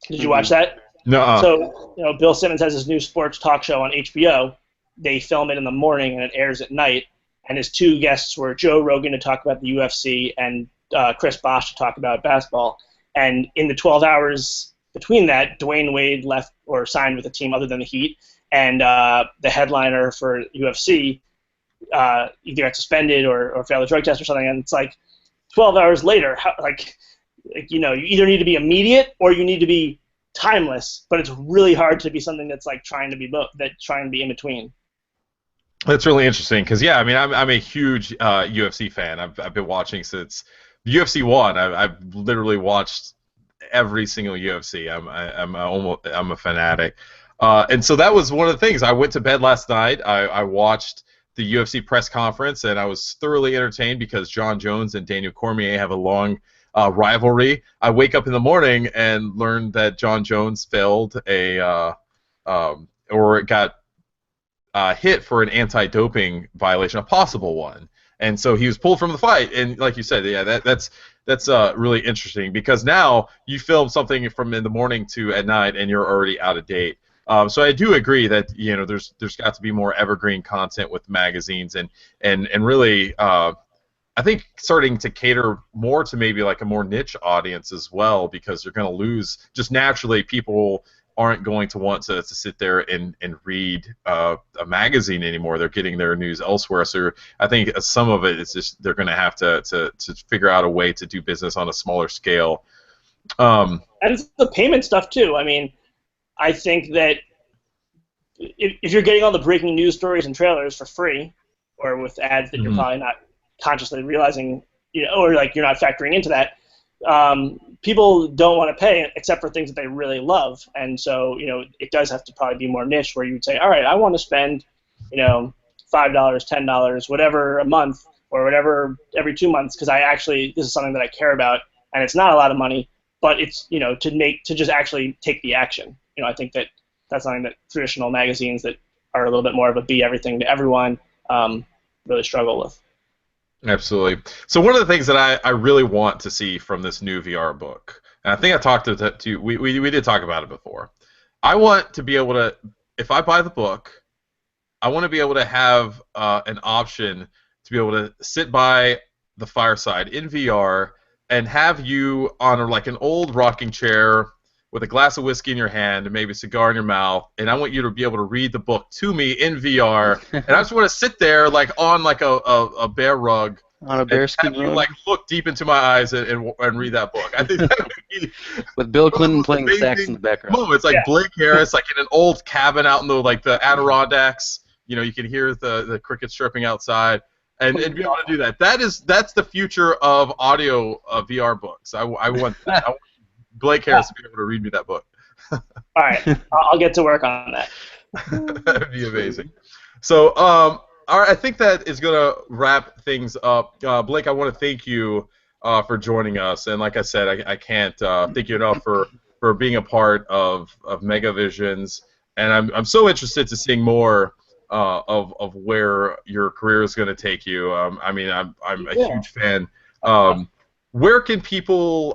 Did you watch that? No. So Bill Simmons has his new sports talk show on HBO. They film it in the morning and it airs at night. And his two guests were Joe Rogan to talk about the UFC and Chris Bosh to talk about basketball. And in the 12 hours between that, Dwayne Wade left or signed with a team other than the Heat, and the headliner for UFC either got suspended or failed a drug test or something. And it's like 12 hours later, you either need to be immediate or you need to be timeless. But it's really hard to be something that's like trying to be in between. That's really interesting because I'm a huge UFC fan. I've been watching since UFC 1. I've literally watched every single UFC. I'm a fanatic, and so that was one of the things. I went to bed last night. I watched the UFC press conference, and I was thoroughly entertained because John Jones and Daniel Cormier have a long rivalry. I wake up in the morning and learn that John Jones failed or got hit for an anti-doping violation, a possible one, and so he was pulled from the fight. And like you said, that's really interesting because now you film something from in the morning to at night, and you're already out of date. So I do agree that there's got to be more evergreen content with magazines and really I think starting to cater more to maybe like a more niche audience as well, because you're going to lose just naturally people aren't going to want to sit there and read a magazine anymore. They're getting their news elsewhere. So I think some of it is just they're going to have to figure out a way to do business on a smaller scale. And it's the payment stuff too. I mean, I think that if you're getting all the breaking news stories and trailers for free, or with ads that you're probably not consciously realizing, or like you're not factoring into that, people don't want to pay except for things that they really love. And so, it does have to probably be more niche where you would say, all right, I want to spend, $5, $10, whatever a month or whatever every 2 months, because this is something that I care about, and it's not a lot of money, but it's, to just actually take the action. I think that's something that traditional magazines that are a little bit more of a be everything to everyone really struggle with. Absolutely. So one of the things that I really want to see from this new VR book, and I think I talked to we did talk about it before. I want to be able to, if I buy the book, I want to be able to have an option to be able to sit by the fireside in VR and have you on like an old rocking chair with a glass of whiskey in your hand and maybe a cigar in your mouth, and I want you to be able to read the book to me in VR, and I just want to sit there like on like a bear rug, on a bearskin rug, like look deep into my eyes and read that book. I think that would be with Bill Clinton playing the sax in the background. It's like Blake Harris, like in an old cabin out in the Adirondacks. You can hear the crickets chirping outside, and be able to do that. That's the future of audio VR books. I want that. I want Blake Harris to be able to read me that book. All right, I'll get to work on that. That would be amazing. So, all right, I think that is going to wrap things up. Blake, I want to thank you for joining us, and like I said, I can't thank you enough for being a part of Megavisions, and I'm so interested to seeing more of where your career is going to take you. I'm a huge fan Where can people,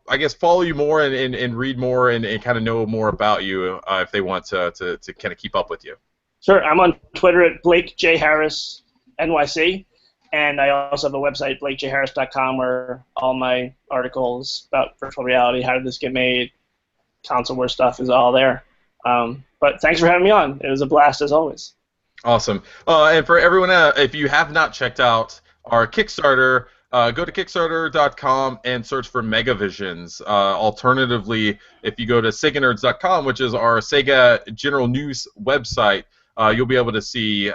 I guess, follow you more and read more and kind of know more about you if they want to kind of keep up with you? Sure. I'm on Twitter at Blake J. Harris NYC, and I also have a website, blakejharris.com, where all my articles about virtual reality, how did this get made, console war stuff is all there. But thanks for having me on. It was a blast as always. Awesome. And for everyone, if you have not checked out our Kickstarter, go to Kickstarter.com and search for Megavisions. Alternatively, if you go to SEGANerds.com, which is our Sega general news website, you'll be able to see in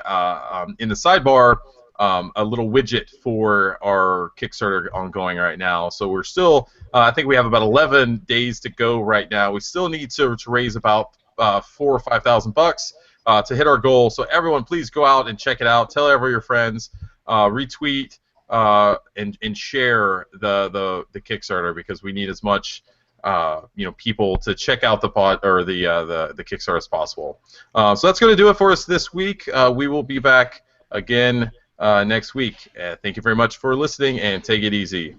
the sidebar a little widget for our Kickstarter ongoing right now. So we're still, I think we have about 11 days to go right now. We still need to raise about $4,000 or $5,000 to hit our goal. So everyone, please go out and check it out. Tell your friends, retweet, and share the Kickstarter, because we need as much people to check out the Kickstarter as possible. So that's going to do it for us this week. We will be back again next week. Thank you very much for listening, and take it easy.